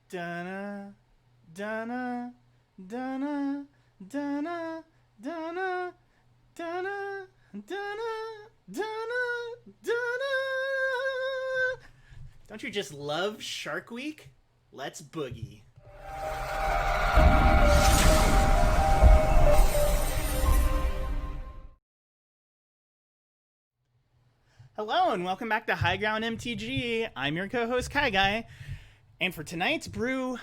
Dana, Dana, Dana, Dana, Dana, Dana, Dana, Dana, Dana. Don't you just love Shark Week? Let's boogie. Hello and welcome back to High Ground MTG. I'm your co-host KyGuy, and for tonight's brew,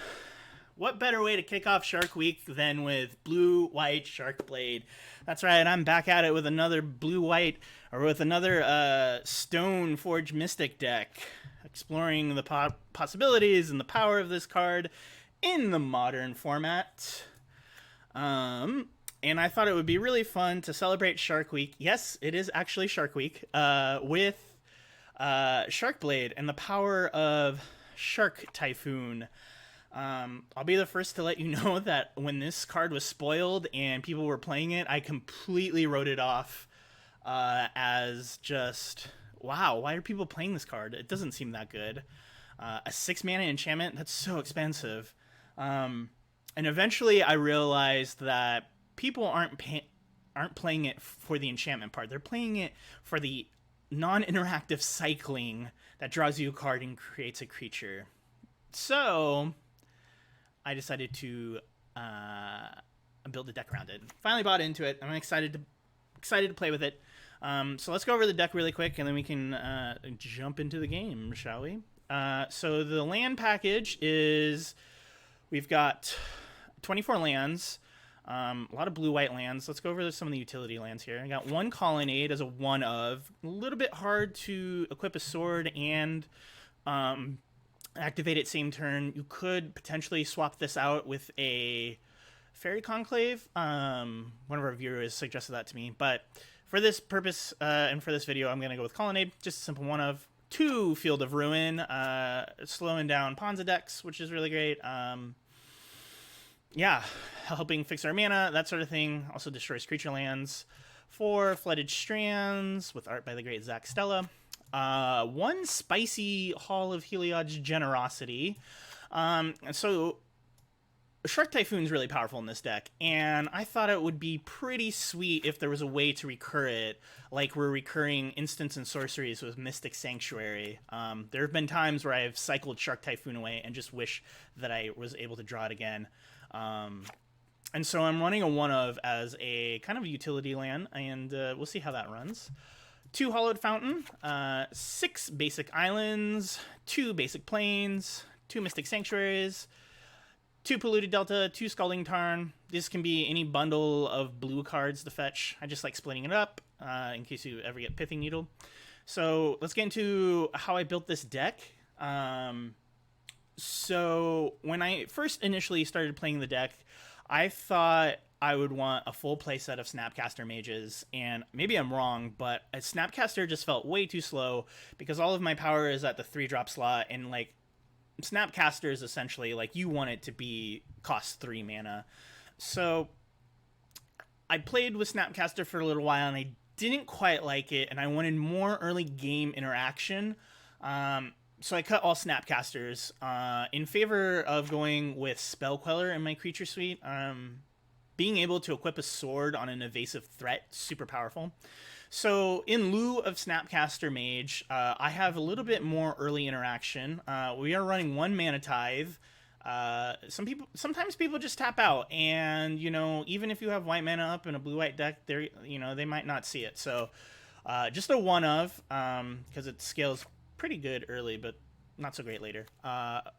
what better way to kick off Shark Week than with blue-white Sharkblade? That's right, I'm back at it with another blue-white, or with another Stone Forge Mystic deck, exploring the possibilities and the power of this card in the modern format. And I thought it would be really fun to celebrate Shark Week. Yes, it is actually Shark Week, with Sharkblade and the power of Shark Typhoon. I'll be the first to let you know that when this card was spoiled and people were playing it, I completely wrote it off as just, wow, why are people playing this card? It doesn't seem that good. A 6-mana enchantment, that's so expensive. And eventually I realized that people aren't playing it for the enchantment part. They're playing it for the non-interactive cycling that draws you a card and creates a creature. So I decided to build a deck around it. Finally bought into it. I'm excited to play with it. So let's go over the deck really quick, and then we can jump into the game, shall we? So the land package is, we've got 24 lands. A lot of blue-white lands. Let's go over some of the utility lands here. I got one Colonnade as a one of. A little bit hard to equip a sword and activate it same turn. You could potentially swap this out with a Fairy Conclave. One of our viewers suggested that to me. But for this purpose and for this video, I'm going to go with Colonnade. Just a simple one of. 2 Field of Ruin. Slowing down Ponza decks, which is really great. Yeah, helping fix our mana, that sort of thing. Also destroys creature lands. 4 Flooded Strands with art by the great Zach Stella. 1 Spicy Hall of Heliod's Generosity. So Shark Typhoon's really powerful in this deck, and I thought it would be pretty sweet if there was a way to recur it, like we're recurring instants and sorceries with Mystic Sanctuary. There have been times where I've cycled Shark Typhoon away and just wish that I was able to draw it again. And so I'm running a one of as a kind of utility land, and we'll see how that runs. 2 Hollowed Fountain, 6 basic islands, 2 basic plains, 2 Mystic Sanctuaries, 2 Polluted Delta, 2 Scalding Tarn. This can be any bundle of blue cards to fetch. I just like splitting it up in case you ever get Pithing Needle. So let's get into how I built this deck. So when I first initially started playing the deck, I thought I would want a full play set of Snapcaster Mages, and maybe I'm wrong, but a Snapcaster just felt way too slow because all of my power is at the 3-drop slot, and like Snapcaster is essentially like you want it to be cost 3 mana. So I played with Snapcaster for a little while and I didn't quite like it, and I wanted more early game interaction. So I cut all Snapcasters in favor of going with Spell Queller in my creature suite. Being able to equip a sword on an evasive threat, super powerful. So in lieu of Snapcaster Mage, I have a little bit more early interaction. We are running 1 Mana Tithe. Sometimes people just tap out, and you know, even if you have white mana up in a blue-white deck, they might not see it. So just a one of, because it scales pretty good early, but not so great later.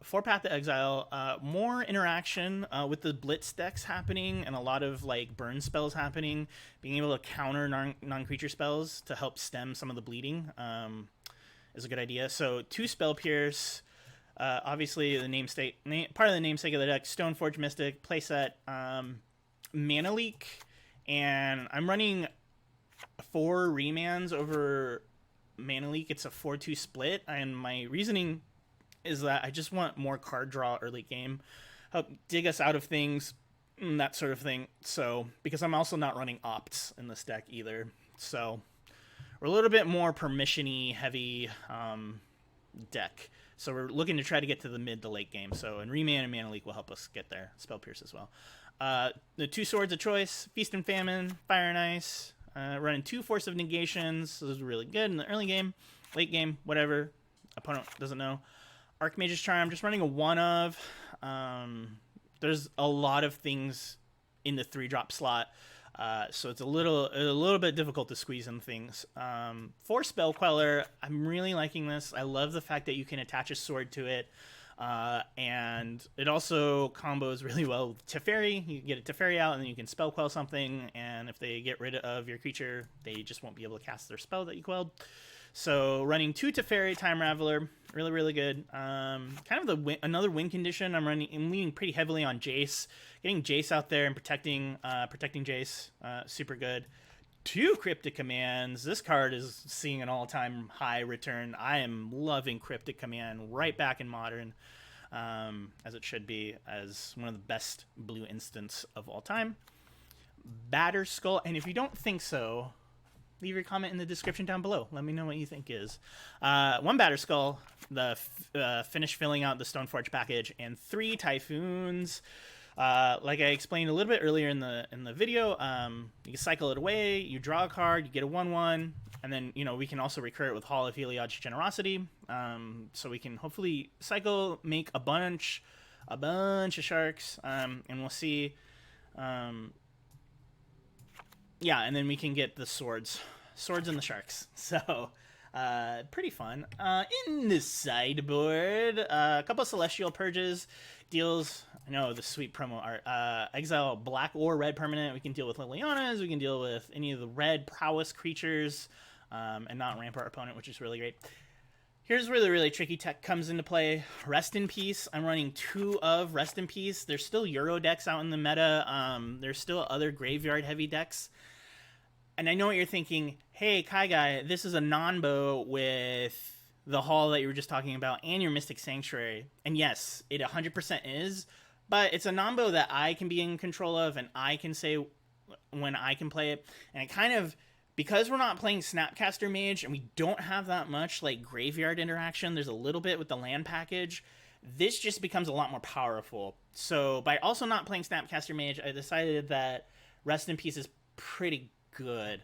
4 Path to Exile, more interaction with the Blitz decks happening, and a lot of like burn spells happening. Being able to counter non-creature spells to help stem some of the bleeding is a good idea. So 2 Spell Pierce, obviously the part of the namesake of the deck, Stoneforge Mystic playset, Mana Leak, and I'm running 4 Remans over Mana Leak. It's a 4-2 split, and my reasoning is that I just want more card draw early game, help dig us out of things, that sort of thing. So because I'm also not running opts in this deck either, so we're a little bit more permission-y heavy deck So we're looking to try to get to the mid to late game. So and Remand and Mana Leak will help us get there. Spell Pierce as well. The 2 swords of choice, Feast and Famine, Fire and Ice. Running 2 Force of Negations. So those are really good in the early game, late game, whatever. Opponent doesn't know. Archmage's Charm, just running a 1 of. There's a lot of things in the 3-drop slot. So it's a little bit difficult to squeeze in things. 4 Spell Queller, I'm really liking this. I love the fact that you can attach a sword to it. And it also combos really well with Teferi. You get a Teferi out, and then you can spell quell something, and if they get rid of your creature, they just won't be able to cast their spell that you quelled. So running 2 Teferi, Time Raveler, really, really good. Kind of another win condition. I'm leaning pretty heavily on Jace. Getting Jace out there and protecting Jace, super good. 2 Cryptic Commands. This card is seeing an all-time high return. I am loving Cryptic Command right back in Modern, as it should be, as one of the best blue instants of all time. Batter Skull, and if you don't think so, leave your comment in the description down below. Let me know what you think is. 1 Batter Skull, the finish filling out the Stoneforge package, and 3 Typhoons. Like I explained a little bit earlier in the video, you can cycle it away, you draw a card, you get a 1/1, and then we can also recur it with Hall of Heliod's Generosity. So we can hopefully cycle, make a bunch of sharks, and we'll see. Yeah, and then we can get the swords and the sharks. So pretty fun. In the sideboard, a couple of Celestial Purges. Deals, I know the sweet promo art. Exile black or red permanent. We can deal with Lilianas. We can deal with any of the red prowess creatures, and not Rampart opponent, which is really great. Here's where the really tricky tech comes into play. Rest in Peace. I'm running 2 of Rest in Peace. There's still Euro decks out in the meta. There's still other graveyard heavy decks. And I know what you're thinking. Hey, KyGuy, this is a non-bow with the Hall that you were just talking about and your Mystic Sanctuary. And yes, it 100% is, but it's a non-bow that I can be in control of, and I can say when I can play it. And it kind of, because we're not playing Snapcaster Mage and we don't have that much like graveyard interaction, there's a little bit with the land package, this just becomes a lot more powerful. So by also not playing Snapcaster Mage, I decided that Rest in Peace is pretty good.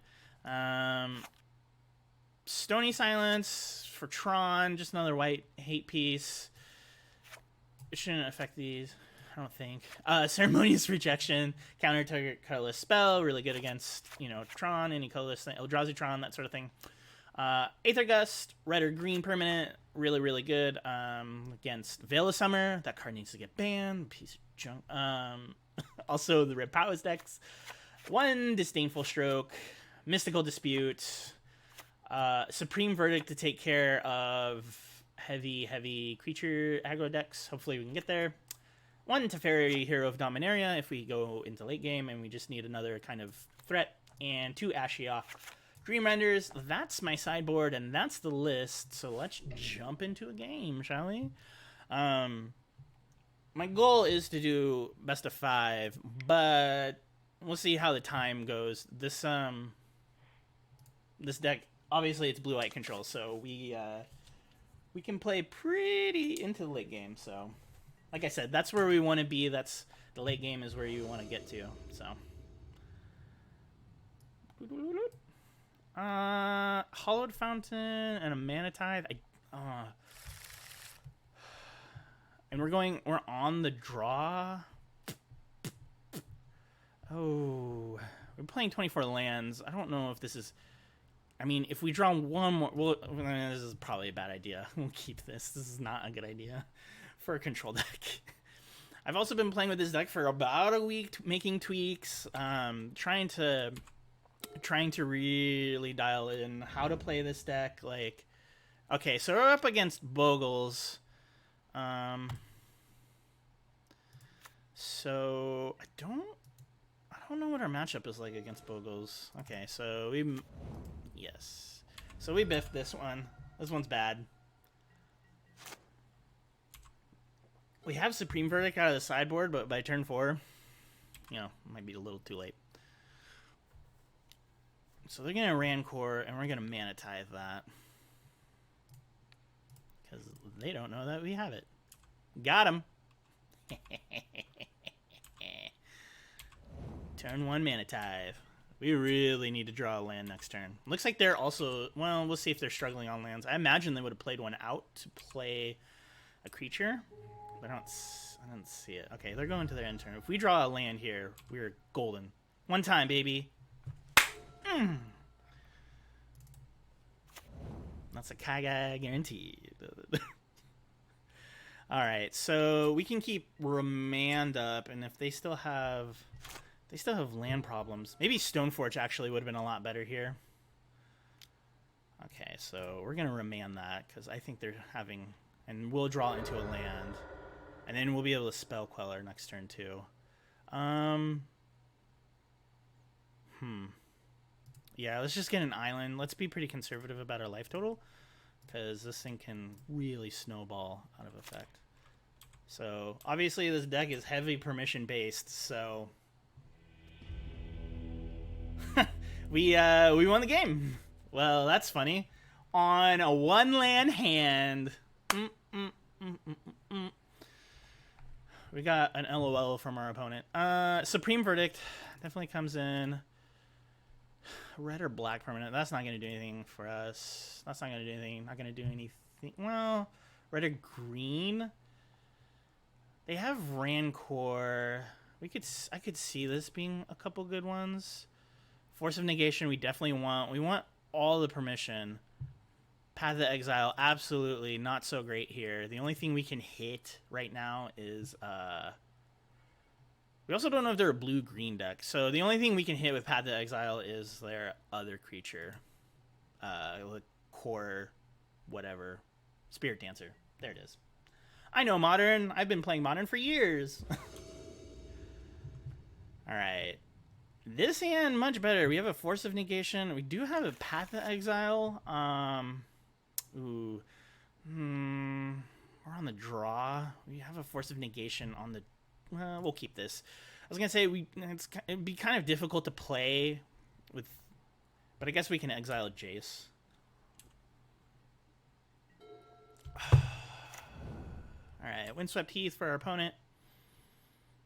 Stony Silence for Tron, just another white hate piece. It shouldn't affect these, I don't think. Ceremonious Rejection, counter target colorless spell, really good against, Tron, any colorless thing, Eldrazi Tron, that sort of thing. Aether Gust, red or green permanent, really, really good against Veil of Summer. That card needs to get banned, piece of junk. Also, the red Prowess decks. 1 Disdainful Stroke, Mystical Dispute, Supreme Verdict to take care of heavy creature aggro decks. Hopefully we can get there. 1 Teferi, Hero of Dominaria if we go into late game and we just need another kind of threat. And 2 Ashiok. Dream Renders, that's my sideboard and that's the list. So let's jump into a game, shall we? My goal is to do best of 5, but we'll see how the time goes. This deck, obviously it's blue-white control, so we can play pretty into the late game. So, like I said, that's where we want to be. That's the late game is where you want to get to. So, Hollowed Fountain and a Mana Tithe. And we're on the draw. Oh, we're playing 24 lands. I don't know if this is... I mean, if we draw 1 more... Well, this is probably a bad idea. We'll keep this. This is not a good idea for a control deck. I've also been playing with this deck for about a week, making tweaks, trying to really dial in how to play this deck. Like, okay, so we're up against Bogles. So I don't know what our matchup is like against Bogles. Okay, so so we biffed this one. This one's bad. We have Supreme Verdict out of the sideboard, but by turn 4, it might be a little too late. So they're gonna Rancor, and we're gonna Mana Tithe that, because They don't know that we have it. Got him. Turn 1 Mana Tithe. We really need to draw a land next turn. Looks like they're also... Well, we'll see if they're struggling on lands. I imagine they would have played one out to play a creature. But I don't see it. Okay, they're going to their end turn. If we draw a land here, we're golden. One time, baby. That's a KyGuy guaranteed. Alright, so we can keep Remand up, and if they still have land problems. Maybe Stoneforge actually would have been a lot better here. Okay, so we're gonna Remand that, because I think they're having... And we'll draw into a land. And then we'll be able to Spell Queller next turn, too. Yeah, let's just get an island. Let's be pretty conservative about our life total, because this thing can really snowball out of effect. So, obviously this deck is heavy permission-based, so... we won the game. Well, that's funny. On a 1-land hand... We got an LOL from our opponent. Supreme Verdict definitely comes in. Red or black permanent. That's not going to do anything for us. That's not going to do anything. Not going to do anything. Well, red or green. They have Rancor. I could see this being a couple good ones. Force of Negation we definitely want. We want all the permission. Path of Exile, absolutely not so great here. The only thing we can hit right now is... We also don't know if they're a blue-green deck. So the only thing we can hit with Path of Exile is their other creature. Core, whatever. Spirit Dancer. There it is. I know Modern. I've been playing Modern for years. Alright. This hand, much better. We have a Force of Negation. We do have a Path of Exile. Ooh. We're on the draw. We have a Force of Negation on the... we'll keep this. I was going to say, it'd be kind of difficult to play with... But I guess we can exile Jace. Alright, Windswept Heath for our opponent.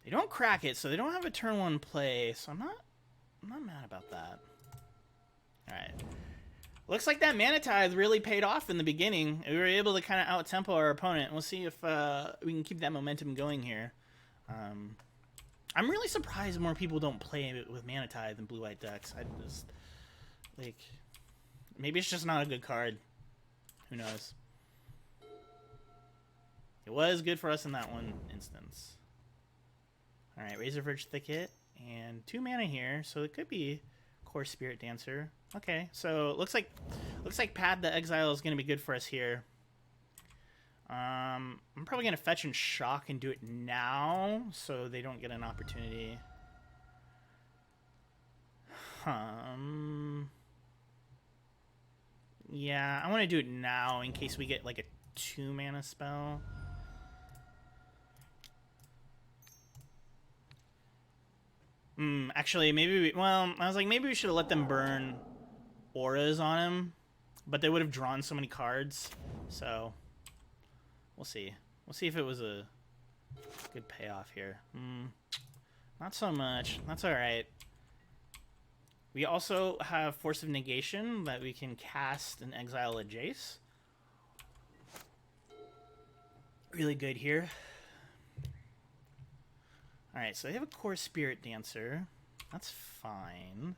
They don't crack it, so they don't have a turn 1 play, so I'm not mad about that. Alright. Looks like that Mana Tithe really paid off in the beginning. We were able to kind of out-tempo our opponent. We'll see if we can keep that momentum going here. I'm really surprised more people don't play with Mana Tithe in blue-white decks. I just... Like... Maybe it's just not a good card. Who knows? It was good for us in that one instance. Alright, Razorverge Thicket. And 2 mana here, so it could be Core Spirit Dancer. Okay, so it looks like Path the Exile is going to be good for us here. I'm probably going to fetch and shock and do it now, so they don't get an opportunity. Yeah, I want to do it now in case we get like a 2 mana spell. Actually, maybe I was like, maybe we should have let them burn auras on him, but they would have drawn so many cards, so we'll see. We'll see if it was a good payoff here. Not so much. That's alright. We also have Force of Negation that we can cast and exile a Jace. Really good here. Alright, so they have a Core Spirit Dancer. That's fine.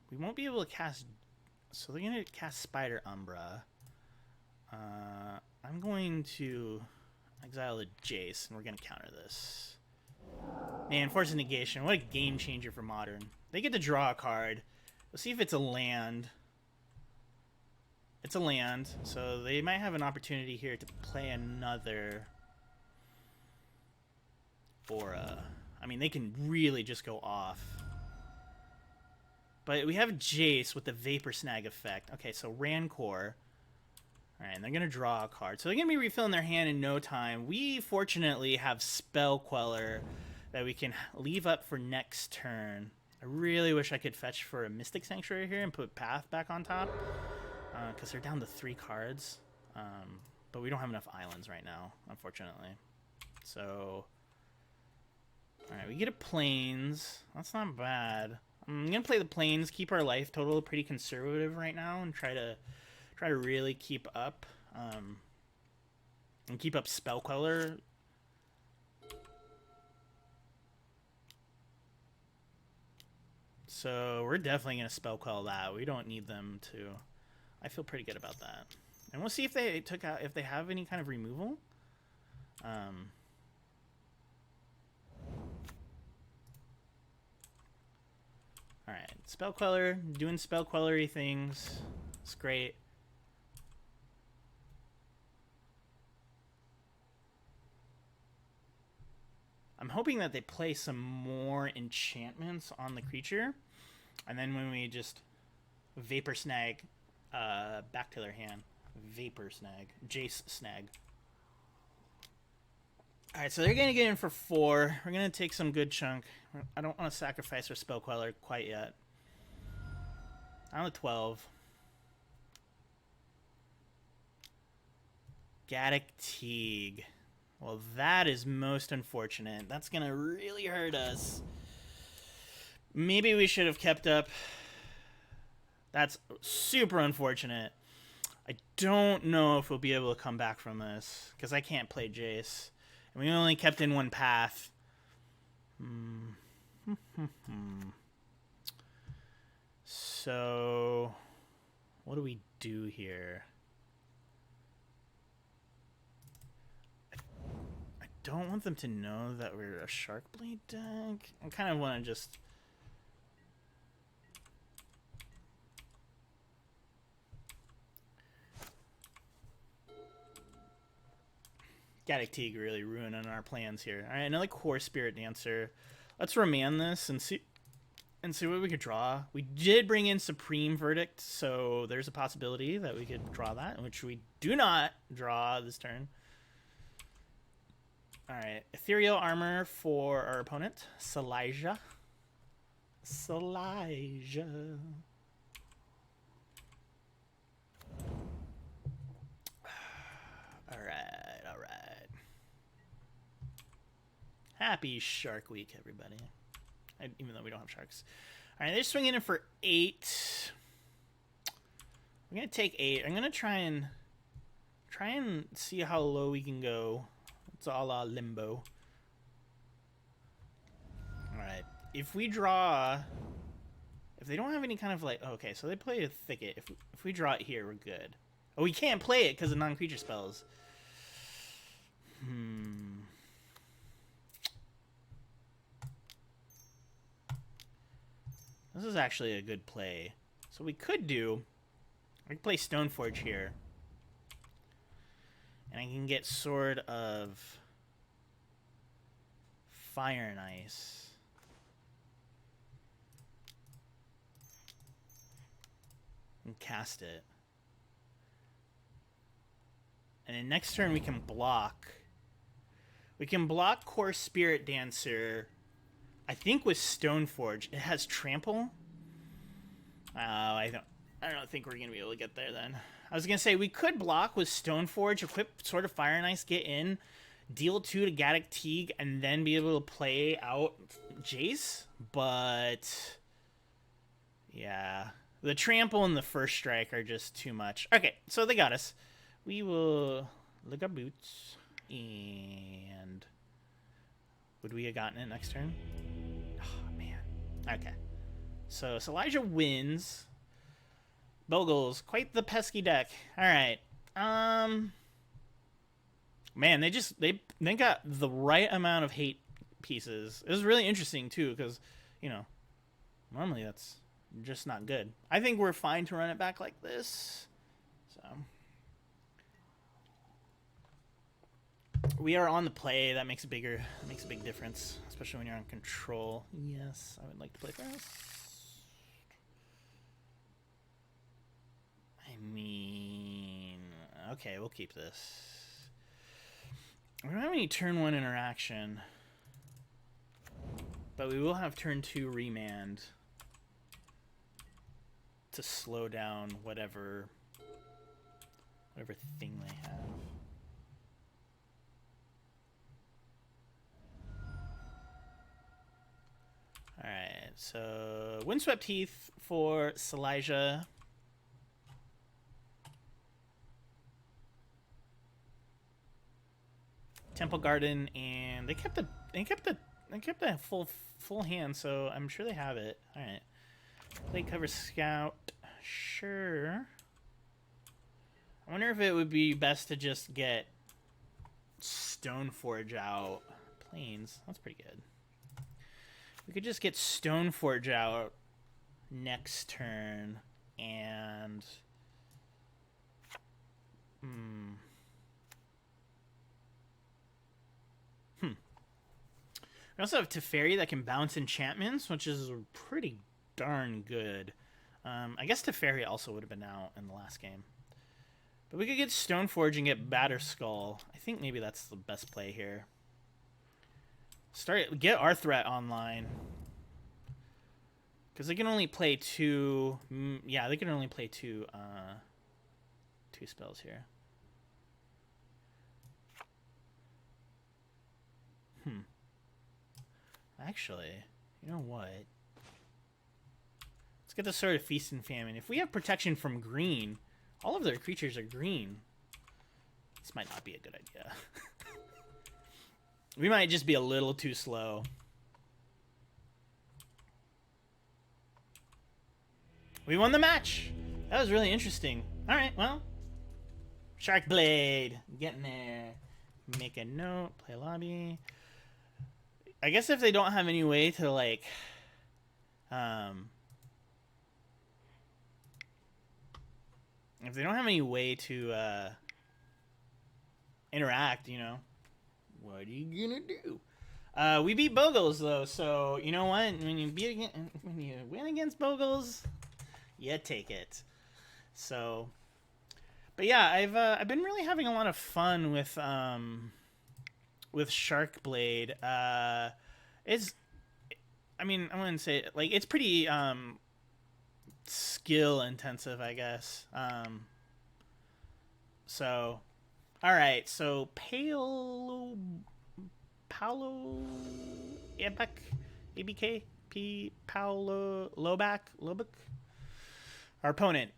We won't be able to cast... So they're going to cast Spider Umbra. I'm going to exile a Jace, and we're going to counter this. Man, Force of Negation. What a game changer for Modern. They get to draw a card. Let's see if it's a land. It's a land, so they might have an opportunity here to play another aura. I mean, they can really just go off. But we have Jace with the Vapor Snag effect. Okay, so Rancor. Alright, and they're going to draw a card. So they're going to be refilling their hand in no time. We, fortunately, have Spell Queller that we can leave up for next turn. I really wish I could fetch for a Mystic Sanctuary here and put Path back on top. because they're down to 3 cards. But we don't have enough islands right now, unfortunately. So, all right, we get a plains. That's not bad. I'm gonna play the plains, keep our life total pretty conservative right now, and try to really keep up, and keep up Spell Queller. So we're definitely gonna Spell Quell that. We don't need them to. I feel pretty good about that. And we'll see if they took out, if they have any kind of removal. Alright, Spell Queller, doing Spell Quellery things. It's great. I'm hoping that they play some more enchantments on the creature. And then when we just Vapor Snag back to their hand. Vapor Snag. Jace Snag. Alright, so they're going to get in for 4. We're going to take some good chunk. I don't want to sacrifice our Spell Queller quite yet. On the 12. Gaddock Teague. Well, that is most unfortunate. That's going to really hurt us. Maybe we should have kept up. That's super unfortunate. I don't know if we'll be able to come back from this, because I can't play Jace. And we only kept in 1 path. So, what do we do here? I don't want them to know that we're a Sharkblade deck. I kind of want to just... Gaddock Teague really ruining our plans here. All right, another Core Spirit Dancer. Let's remand this and see what we could draw. We did bring in Supreme Verdict, so there's a possibility that we could draw that, which we do not draw this turn. All right, Ethereal Armor for our opponent, Salaija. Salaija. All right. Happy Shark Week, everybody. Even though we don't have sharks. All right, they're swinging in for 8. I'm gonna take 8. I'm gonna try and see how low we can go. It's a la Limbo. All right, if we draw, if they don't have any kind of like, okay, so they play a Thicket. If we draw it here, we're good. Oh, we can't play it because of non-creature spells. This is actually a good play. So we could do... I could play Stoneforge here. And I can get Sword of Fire and Ice. And cast it. And then next turn we can block. We can block Core Spirit Dancer... I think with Stoneforge, it has Trample. I don't think we're gonna be able to get there then. I was gonna say we could block with Stoneforge, equip Sword of Fire and Ice, get in, deal 2 to Gaddock Teague, and then be able to play out Jace. But yeah, the Trample and the First Strike are just too much. Okay, so they got us. We will lick our boots and. Would we have gotten it next turn? Oh, man. Okay. So Salaija wins. Bogles, quite the pesky deck. All right. Man, they got the right amount of hate pieces. It was really interesting too, because normally that's just not good. I think we're fine to run it back like this. So. We are on the play. That makes a big difference, especially when you're on control. Yes, I would like to play first. I mean, okay, we'll keep this. We don't have any turn 1 interaction, but we will have turn 2 remand to slow down whatever Whatever thing they have. Alright, so Windswept Heath for Selija. Temple Garden, and they kept a full hand, so I'm sure they have it. Alright. Play cover Scout. Sure. I wonder if it would be best to just get Stoneforge out. Plains. That's pretty good. We could just get Stoneforge out next turn and We also have Teferi that can bounce enchantments, which is pretty darn good. I guess Teferi also would have been out in the last game. But we could get Stoneforge and get Batterskull. I think maybe that's the best play here. Get our threat online. Because they can only play two... Yeah, they can only play two spells here. Actually, you know what? Let's get the Sword of Feast and Famine. If we have protection from green, all of their creatures are green. This might not be a good idea. We might just be a little too slow. We won the match. That was really interesting. All right, well. Sharkblade. Getting there. Make a note. Play lobby. I guess if they don't have any way to, like... if they don't have any way to interact, you know, what are you gonna do? We beat Bogles though, so you know what? When you win against Bogles, you take it. So, but yeah, I've been really having a lot of fun with Sharkblade. I mean, I wouldn't say like it's pretty skill intensive, I guess. So, all right. So Paolo ABK Paolo Lobak. Our opponent.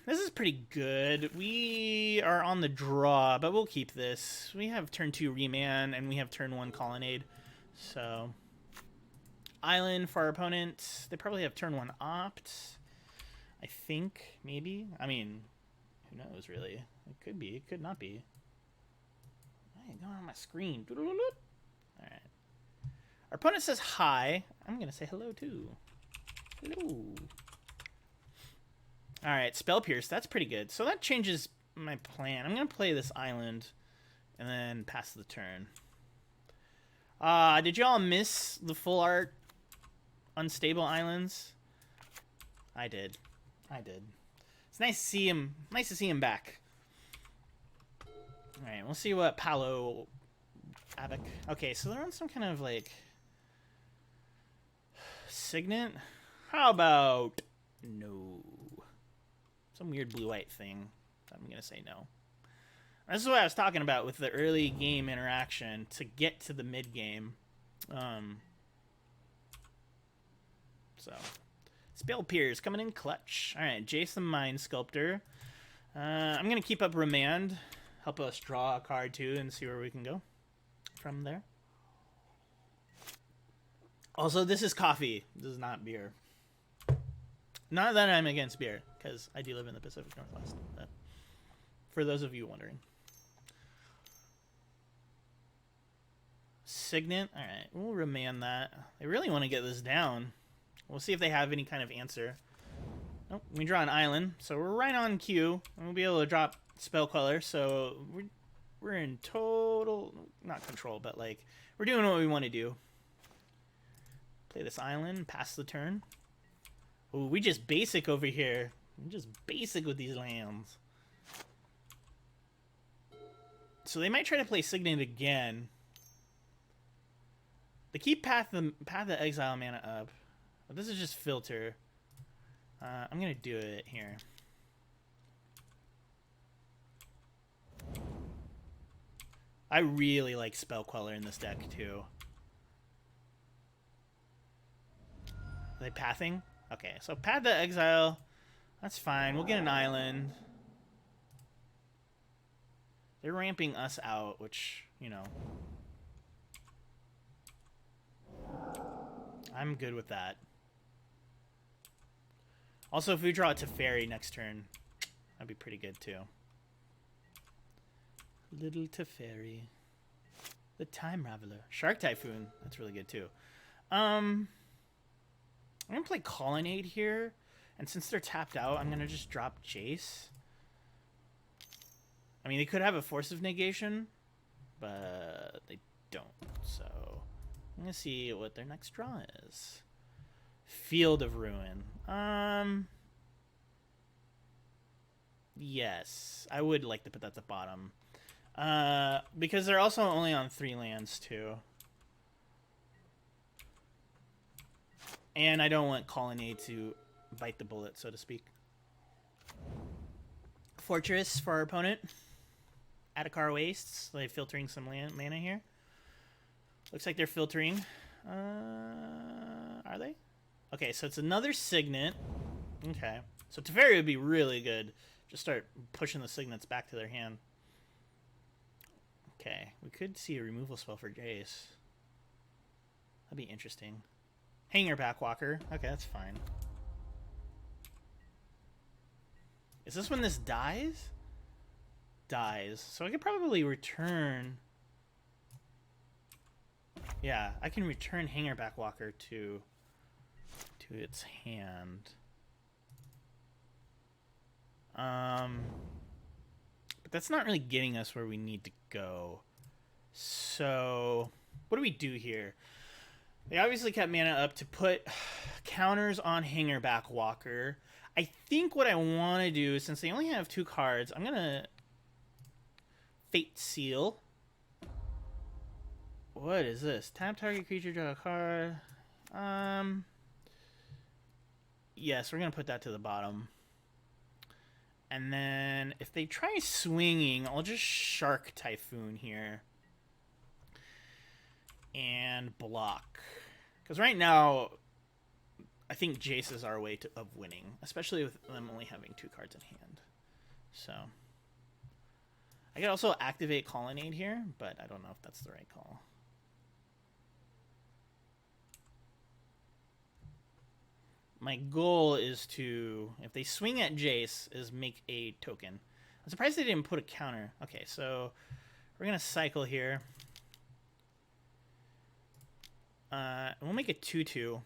This is pretty good. We are on the draw, but we'll keep this. We have turn 2 Remand, and we have turn 1 Colonnade. So, Island for our opponent. They probably have turn 1 Opt. I think, maybe. I mean, who knows, really? It could be. It could not be. I ain't going on my screen. Alright. Our opponent says hi. I'm going to say hello, too. Hello. Alright, Spell Pierce. That's pretty good. So that changes my plan. I'm going to play this island and then pass the turn. Did y'all miss the full art Unstable Islands? I did. It's nice to see him. Nice to see him back. Alright, we'll see what Paolo Abac. Okay, so they're on some kind of like Signet. How about no? Some weird blue-white thing. I'm going to say no. This is what I was talking about with the early game interaction to get to the mid-game. So, Spell Pierce coming in clutch. All right, Jason Mind Sculptor. I'm going to keep up Remand. Help us draw a card, too, and see where we can go from there. Also, this is coffee. This is not beer. Not that I'm against beer, because I do live in the Pacific Northwest. But for those of you wondering. Signet. Alright, we'll remand that. I really want to get this down. We'll see if they have any kind of answer. Nope, we draw an island, so we're right on cue. And we'll be able to drop Spell Queller, so we're in total, not control, but like, we're doing what we want to do. Play this island, pass the turn. Ooh, we just basic over here. We're just basic with these lands. So they might try to play Signet again. They keep Path the Exile mana up. But this is just filter. I'm going to do it here. I really like Spell Queller in this deck, too. Are they pathing? Okay, so path the exile. That's fine. We'll get an island. They're ramping us out, which, you know. I'm good with that. Also, if we draw it to Fairy next turn, that'd be pretty good, too. Little Teferi. The Time Raveler. Shark Typhoon. That's really good, too. I'm going to play Colonnade here. And since they're tapped out, I'm going to just drop Jace. I mean, they could have a Force of Negation, but they don't. So, I'm going to see what their next draw is. Field of Ruin. Yes. I would like to put that at the bottom. Because they're also only on 3 lands, too. And I don't want Colonnade to bite the bullet, so to speak. Fortress for our opponent. Atakar Wastes. They're filtering some mana here. Looks like they're filtering. Are they? Okay, so it's another Signet. Okay. So Teferi would be really good. Just start pushing the Signets back to their hand. Okay, we could see a removal spell for Jace. That'd be interesting. Hanger Backwalker. Okay, that's fine. Is this when this dies? Dies. So I could probably return... Yeah, I can return Hanger Backwalker to its hand. But that's not really getting us where we need to go. So, what do we do here? They obviously kept mana up to put counters on Hanger Backwalker. I think what I want to do, since they only have 2 cards, I'm going to Fate Seal. What is this? Tap target creature, draw a card. Yes, we're going to put that to the bottom. And then if they try swinging, I'll just Shark Typhoon here. And block. Because right now, I think Jace is our way of winning. Especially with them only having 2 cards in hand. So, I could also activate Colonnade here, but I don't know if that's the right call. My goal is to, if they swing at Jace, is make a token. I'm surprised they didn't put a counter. Okay, so we're going to cycle here. We'll make a 2/2.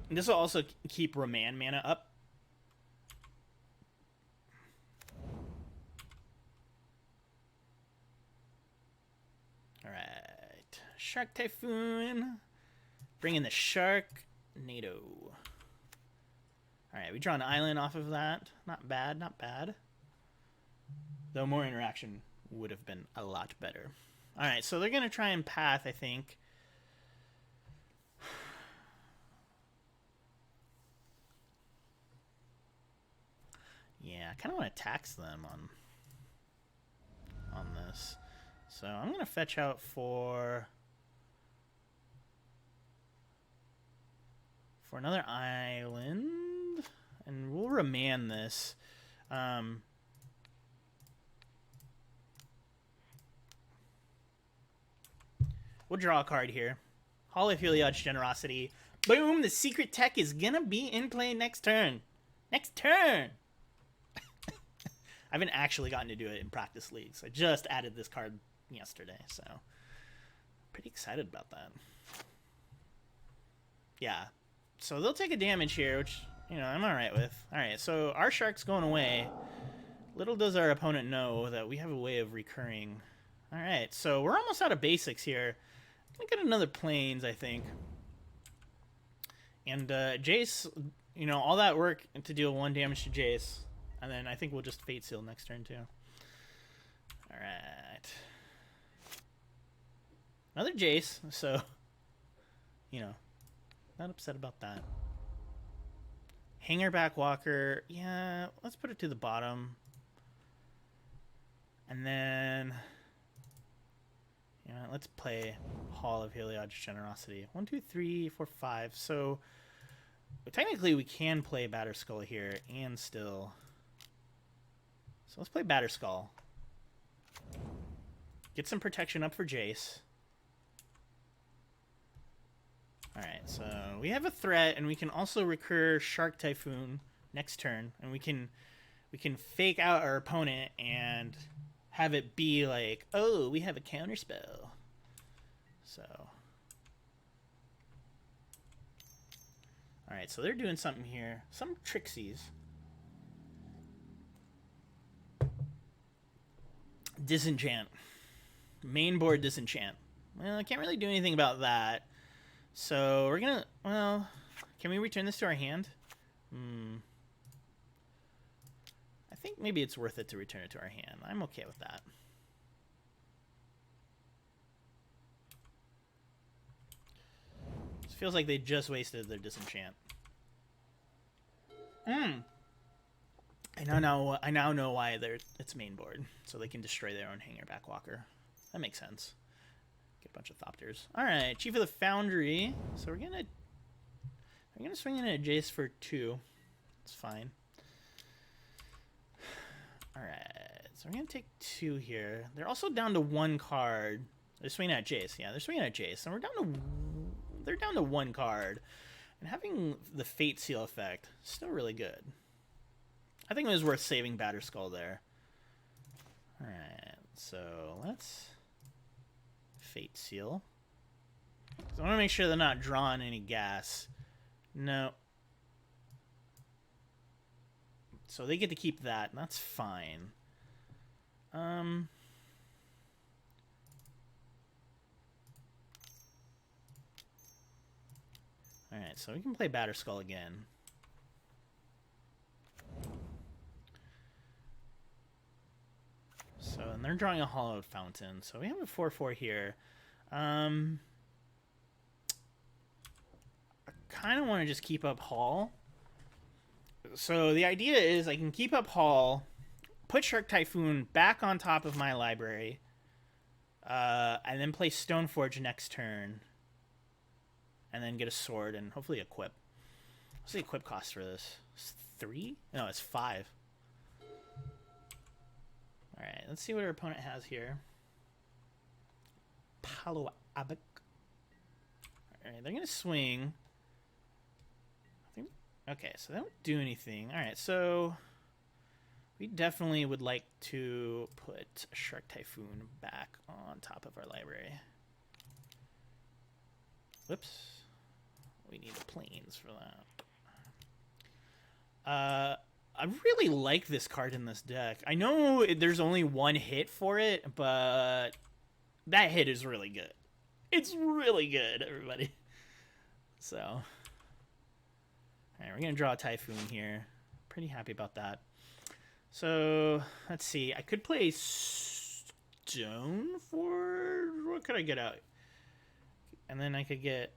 And this will also keep Remand mana up. Alright. Shark Typhoon. Bring in the Shark. NATO. Alright, we draw an island off of that. Not bad, not bad. Though more interaction would have been a lot better. Alright, so they're going to try and path, I think. Yeah, I kind of want to tax them on this. So I'm going to fetch out for another island, and we'll remand this. We'll draw a card here. Hall of Heliod's Generosity. Boom! The secret tech is gonna be in play next turn. Next turn! I haven't actually gotten to do it in practice leagues. I just added this card yesterday, so pretty excited about that. Yeah. So they'll take a damage here, which, you know, I'm alright with. Alright, so our Shark's going away. Little does our opponent know that we have a way of recurring. Alright, so we're almost out of basics here. I'm gonna get another Plains, I think. And Jace, you know, all that work to deal 1 damage to Jace. And then I think we'll just Fate Seal next turn, too. Alright. Another Jace, so, you know, not upset about that. Hanger Backwalker, yeah, let's put it to the bottom. And then, you know, let's play Hall of Heliod's Generosity. 1, 2, 3, 4, 5. So technically we can play Batterskull here and still. So let's play Batterskull. Get some protection up for Jace. Alright, so we have a threat, and we can also recur Shark Typhoon next turn, and we can fake out our opponent and have it be like, oh, we have a counterspell. So, alright, so they're doing something here. Some Trixies. Disenchant. Main board Disenchant. Well, I can't really do anything about that. So we're gonna, well, can we return this to our hand? I think maybe it's worth it to return it to our hand. I'm okay with that. It feels like they just wasted their Disenchant. I now know why it's main board, so they can destroy their own Hanger Backwalker. That makes sense. Get a bunch of Thopters. All right, Chief of the Foundry. So we're gonna swing in a Jace for 2. It's fine. All right, so we're gonna take 2 here. They're also down to 1 card. They're swinging at Jace. Yeah, they're swinging at Jace, and they're down to 1 card. And having the Fate Seal effect still really good. I think it was worth saving Batterskull there. All right, so let's Fate Seal. So I want to make sure they're not drawing any gas. No. So they get to keep that, and that's fine. Alright, so we can play Batterskull again. So, and they're drawing a Hollowed Fountain. So we have a 4/4 here. I kind of want to just keep up Hall. So the idea is I can keep up Hall, put Shark Typhoon back on top of my library, and then play Stoneforge next turn, and then get a sword and hopefully equip. What's the equip cost for this? It's 3? No, it's 5. Alright, let's see what our opponent has here. Palo Abac. Alright, they're going to swing. Okay, so they don't do anything. Alright, so we definitely would like to put a Shark Typhoon back on top of our library. Whoops. We need the planes for that. I really like this card in this deck. I know there's only 1 hit for it, but that hit is really good. It's really good, everybody. So, all right, we're going to draw a Typhoon here. Pretty happy about that. So, let's see. I could play Stoneforge. What could I get out? And then I could get...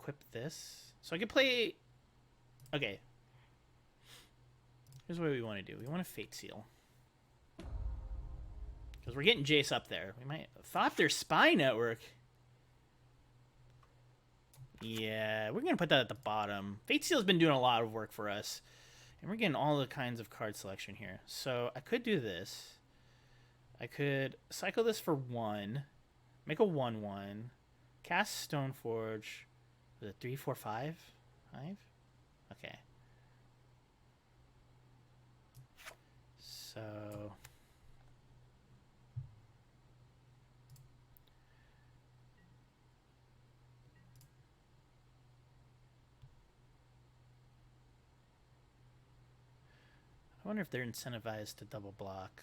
equip this. So I could play... Okay. Here's what we want to do. We want to Fate Seal. Because we're getting Jace up there. We might... Thopter Spy Network. Yeah, we're going to put that at the bottom. Fate Seal's been doing a lot of work for us. And we're getting all the kinds of card selection here. So I could do this. I could cycle this for 1. Make a 1/1. Cast Stoneforge. Was it 3, 4, 5? 5? Okay. So... I wonder if they're incentivized to double block.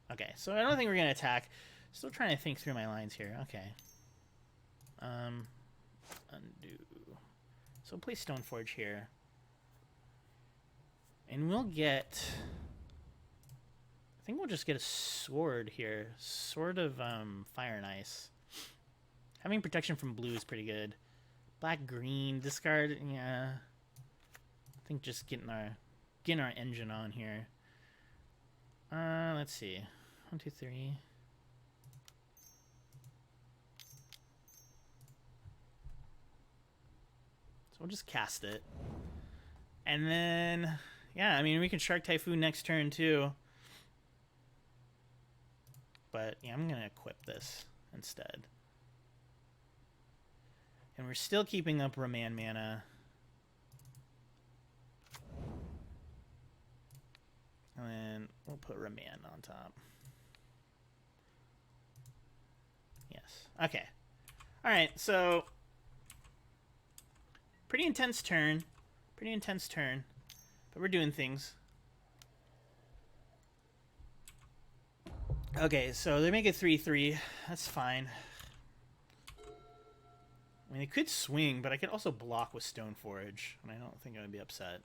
Okay, so I don't think we're going to attack. Still trying to think through my lines here. Okay. Undo. So play Stoneforge here. And we'll get... I think we'll just get a sword here. Sword of fire and ice. Having protection from blue is pretty good. Black, green, discard. Yeah, I think just getting our engine on here. Let's see. 1, 2, 3. So we'll just cast it. And then, yeah, I mean, we can Shark Typhoon next turn too. But yeah, I'm going to equip this instead. And we're still keeping up Remand mana. And then we'll put Remand on top. Yes. Okay. All right, so pretty intense turn. Pretty intense turn. But we're doing things. Okay, so they make it 3-3. That's fine. I mean, they could swing, but I could also block with Stoneforge, and I don't think I would be upset.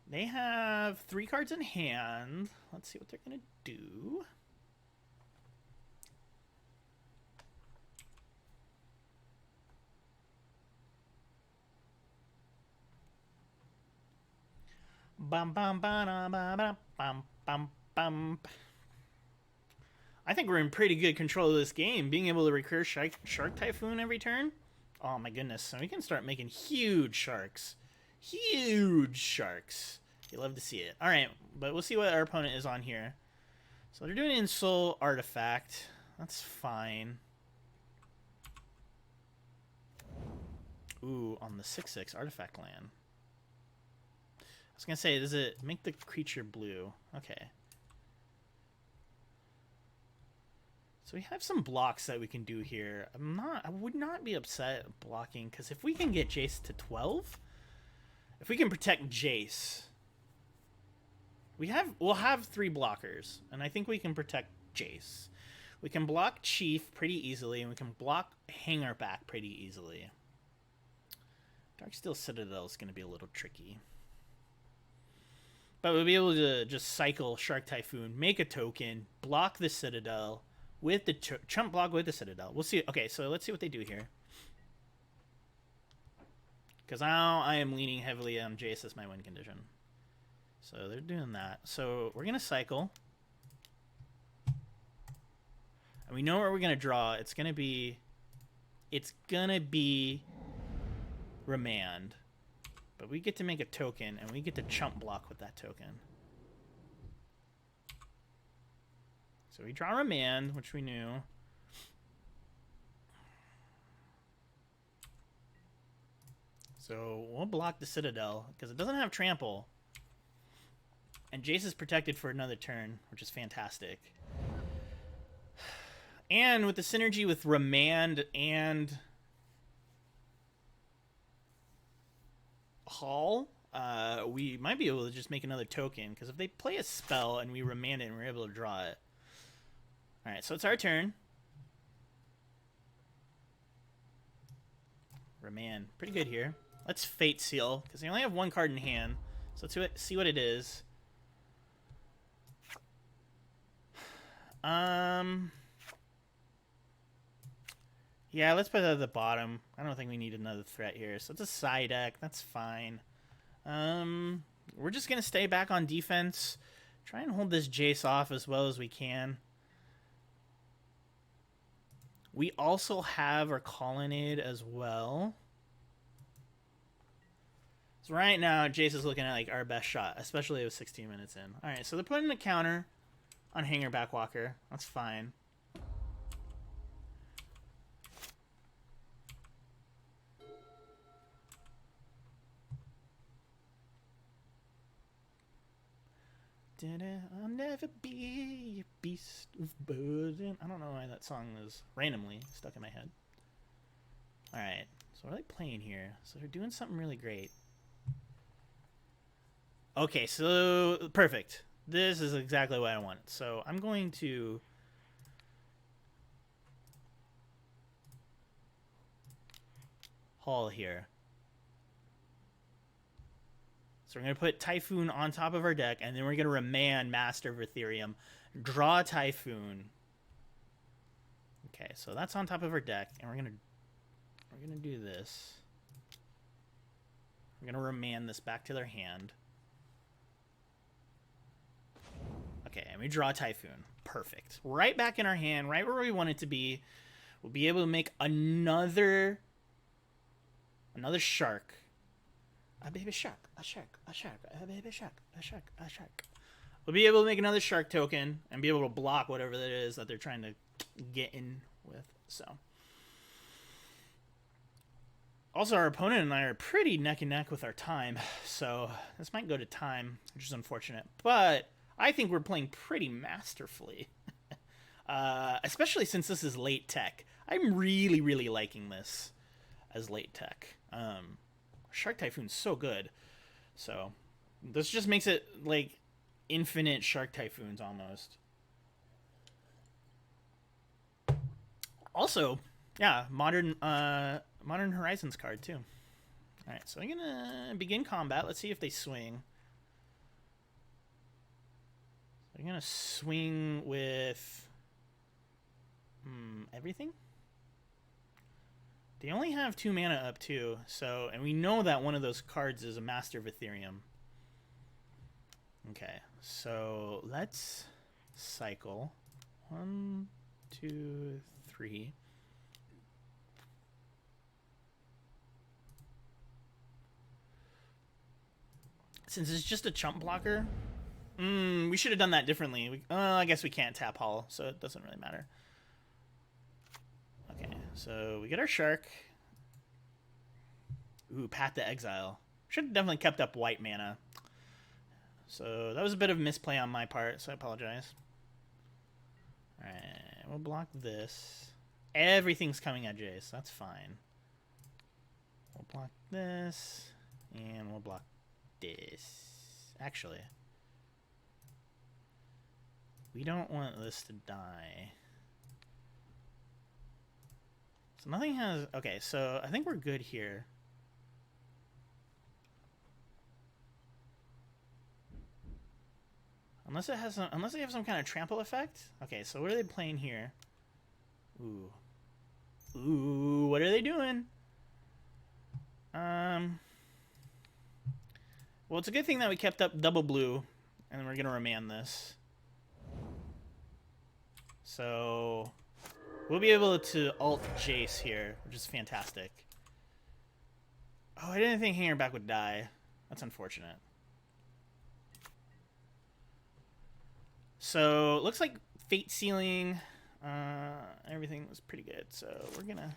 They have 3 cards in hand. Let's see what they're going to do. Bum bum bum bum bum bum bum. I think we're in pretty good control of this game. Being able to recur Shark Typhoon every turn. Oh my goodness. So we can start making huge sharks. Huge sharks. You love to see it. Alright, but we'll see what our opponent is on here. So they're doing Insult Artifact. That's fine. Ooh, on the 6/6 Artifact land. I was going to say, does it make the creature blue? Okay. So we have some blocks that we can do here. I would not be upset blocking, because if we can get Jace to 12, if we can protect Jace, we'll have 3 blockers, and I think we can protect Jace. We can block Chief pretty easily, and we can block Hangerback pretty easily. Darksteel Citadel is going to be a little tricky. But we'll be able to just cycle Shark Typhoon, make a token, block the Citadel, with the chump block with the Citadel. We'll see. Okay, so let's see what they do here. Because now I am leaning heavily on Jace as my win condition. So they're doing that. So we're going to cycle. And we know where we're going to draw. It's going to be Remand. But we get to make a token, and we get to chump block with that token. So we draw Remand, which we knew. So we'll block the Citadel, because it doesn't have Trample. And Jace is protected for another turn, which is fantastic. And with the synergy with Remand and Hall, we might be able to just make another token, because if they play a spell and we Remand it and we're able to draw it. Alright, so it's our turn. Remand. Pretty good here. Let's Fate Seal, because they only have 1 card in hand. So let's see what it is. Yeah, let's put it at the bottom. I don't think we need another threat here. So it's a side deck. That's fine. We're just going to stay back on defense. Try and hold this Jace off as well as we can. We also have our Colonnade as well. So right now, Jace is looking at like our best shot, especially with 16 minutes in. All right, so they're putting a counter on Hangerback Walker. That's fine. I'll never be a beast of burden. I don't know why that song is randomly stuck in my head. Alright, so what are they playing here? So they're doing something really great. Okay, so perfect. This is exactly what I want. So I'm going to haul here. So we're going to put Typhoon on top of our deck, and then we're going to remand Master of Ethereum. Draw Typhoon. Okay, so that's on top of our deck, and we're gonna do this. We're gonna remand this back to their hand. Okay, and we draw Typhoon. Perfect. Right back in our hand, right where we want it to be. We'll be able to make another shark. A baby shark, a shark, a shark, a baby shark, a shark, a shark. We'll be able to make another shark token and be able to block whatever that is that they're trying to get in with. So also, our opponent and I are pretty neck and neck with our time, so this might go to time, which is unfortunate, but I think we're playing pretty masterfully. Especially since this is late tech. I'm really liking this as late tech. Shark Typhoon's so good, so this just makes it like infinite Shark Typhoons almost. Also, yeah, Modern Horizons card too. All right, so I'm gonna begin combat. Let's see if they swing. I'm gonna swing with everything. They only have 2 mana up too, so, and we know that one of those cards is a Master of Ethereum. Okay, so let's cycle 1, 2, 3. Since it's just a chump blocker, we should have done that differently. I guess we can't tap Hall, so it doesn't really matter. Okay, so we get our shark. Ooh, Path to Exile. Should have definitely kept up white mana. So that was a bit of misplay on my part, so I apologize. Alright, we'll block this. Everything's coming at Jace, that's fine. We'll block this, and we'll block this. Actually, we don't want this to die. So nothing has... Okay, so I think we're good here. Unless it has some, unless they have some kind of trample effect. Okay, so what are they playing here? Ooh. Ooh, what are they doing? Well, it's a good thing that we kept up double blue, and we're gonna remand this. So we'll be able to ult Jace here, which is fantastic. Oh, I didn't think Hanger Back would die. That's unfortunate. So it looks like Fate Sealing, everything was pretty good. So we're gonna...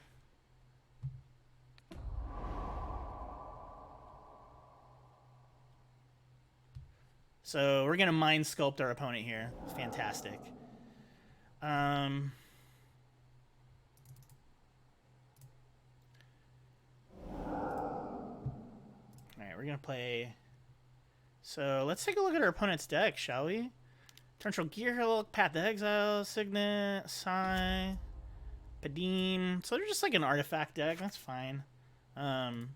So we're gonna Mind Sculpt our opponent here. Fantastic. Alright, we're gonna play... So let's take a look at our opponent's deck, shall we? Torrential Gearhulk, Path to Exile, Signet, Sai, Padim. So they're just like an artifact deck. That's fine. We'll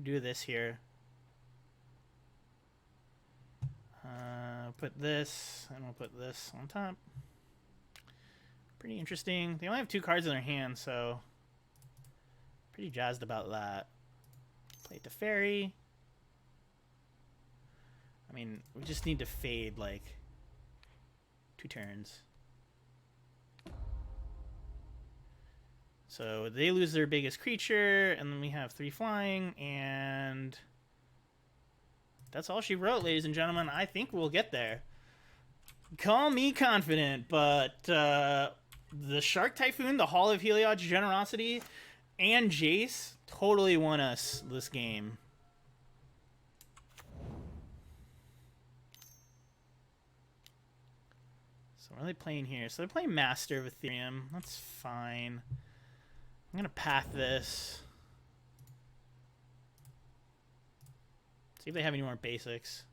do this here. Put this, and we'll put this on top. Pretty interesting. They only have 2 cards in their hand, so pretty jazzed about that. Play it to Fairy. I mean, we just need to fade, like, 2 turns. So they lose their biggest creature, and then we have 3 flying, and that's all she wrote, ladies and gentlemen. I think we'll get there. Call me confident, but the Shark Typhoon, the Hall of Heliod's Generosity, and Jace totally won us this game. What are they playing here? So they're playing Master of Ethereum. That's fine. I'm going to path this. See if they have any more basics.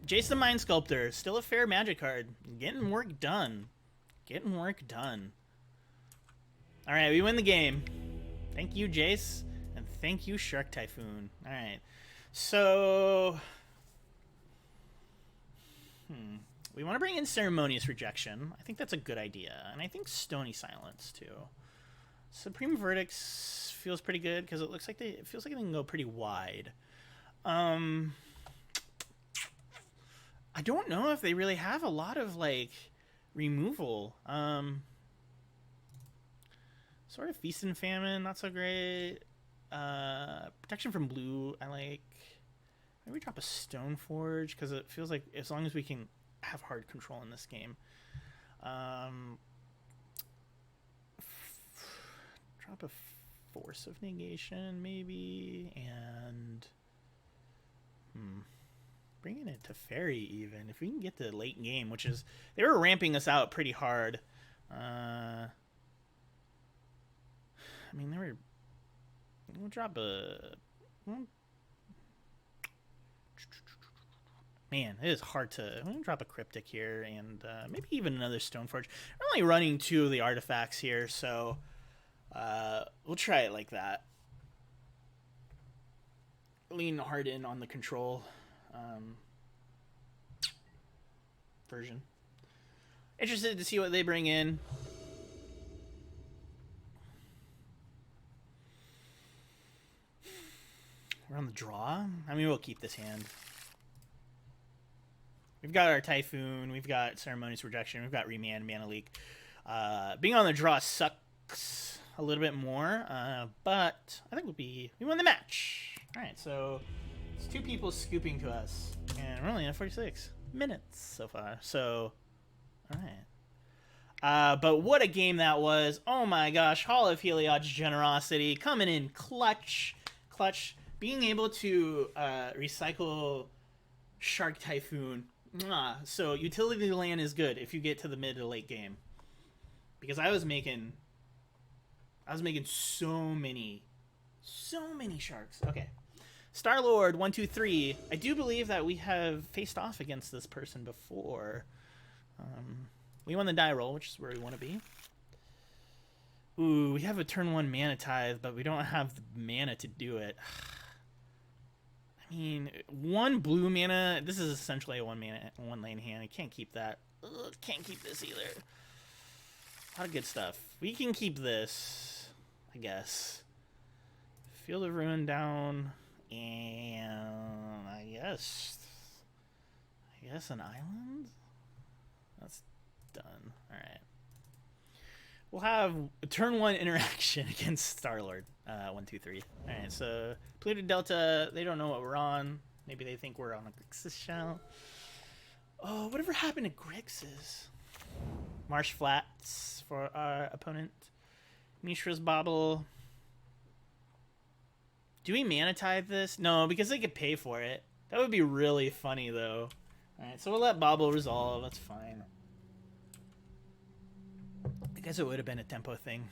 Jace the Mind Sculptor. Still a fair magic card. Getting work done. Getting work done. All right, we win the game. Thank you, Jace, and thank you, Shark Typhoon. All right, so we want to bring in Ceremonious Rejection. I think that's a good idea, and I think Stony Silence too. Supreme Verdicts feels pretty good because it looks like it feels like they can go pretty wide. I don't know if they really have a lot of like removal. Sort of Feast and Famine, not so great. Protection from blue, I like. Maybe drop a Stoneforge because it feels like as long as we can have hard control in this game. Drop a Force of Negation maybe, and bringing it to Fairy even if we can get to the late game, which is they were ramping us out pretty hard. I mean, we'll drop a. Man, it is hard to. I'm gonna drop a Cryptic here and maybe even another Stoneforge. We're only running 2 of the artifacts here, so we'll try it like that. Lean hard in on the control version. Interested to see what they bring in. We're on the draw. I mean, we'll keep this hand. We've got our Typhoon. We've got Ceremonious Rejection. We've got Remand, Mana Leak. Being on the draw sucks a little bit more, but I think we won the match. All right, so it's 2 people scooping to us, and we're only at 46 minutes so far. So, all right. But what a game that was. Oh my gosh. Hall of Heliod's Generosity coming in clutch. Being able to recycle Shark Typhoon. So utility land is good if you get to the mid to late game. Because I was making so many sharks. Okay. Star-Lord 1 2 3. I do believe that we have faced off against this person before. We won the die roll, which is where we want to be. Ooh, we have a turn 1 mana tithe, but we don't have the mana to do it. I mean, 1 blue mana. This is essentially a 1 lane hand. I can't keep that. Ugh, can't keep this either. A lot of good stuff. We can keep this, I guess. Field of Ruin down, and I guess an island. That's done. All right. We'll have a turn 1 interaction against Star-Lord. 1 2 3. All right. So Polluted Delta. They don't know what we're on. Maybe they think we're on a Grixis shell. Oh, whatever happened to Grixis? Marsh Flats for our opponent. Mishra's Bauble. Do we mana tithe this? No, because they could pay for it. That would be really funny, though. Alright, so we'll let Bauble resolve. That's fine. I guess it would have been a tempo thing.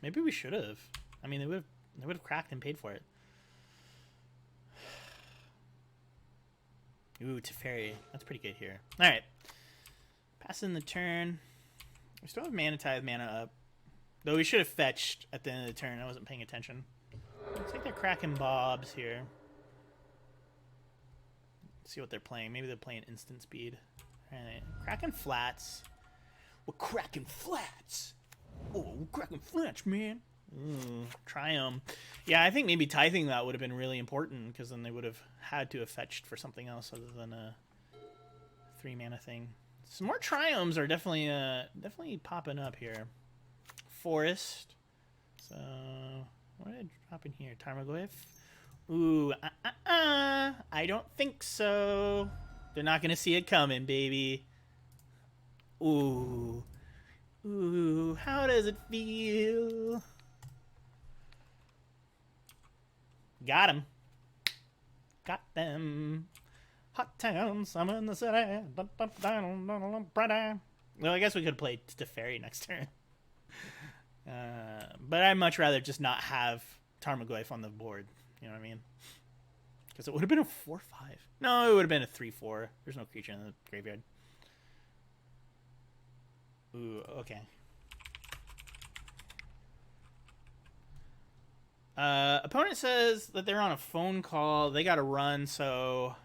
Maybe we should have. I mean, they would have cracked and paid for it. Ooh, Teferi. That's pretty good here. Alright. Passing the turn. We still have mana tithe, mana up. Though we should have fetched at the end of the turn. I wasn't paying attention. Looks like they're cracking bobs here. Let's see what they're playing. Maybe they're playing instant speed. Alright. Cracking flats. We're cracking flats. Oh, we're cracking flats, man. Try them. Yeah, I think maybe tithing that would have been really important because then they would have had to have fetched for something else other than a 3 mana thing. Some more triomes are definitely popping up here. Forest. So what did I drop in here? Tarmogoyf. Ooh, I don't think so. They're not gonna see it coming, baby. Ooh, how does it feel? Got him. Got them. Hot town, summer in the city. Well, I guess we could play Teferi next turn. But I'd much rather just not have Tarmogoyf on the board. You know what I mean? Because it would have been a 4-5. No, it would have been a 3-4. There's no creature in the graveyard. Ooh, okay. Opponent says that they're on a phone call. They got to run, so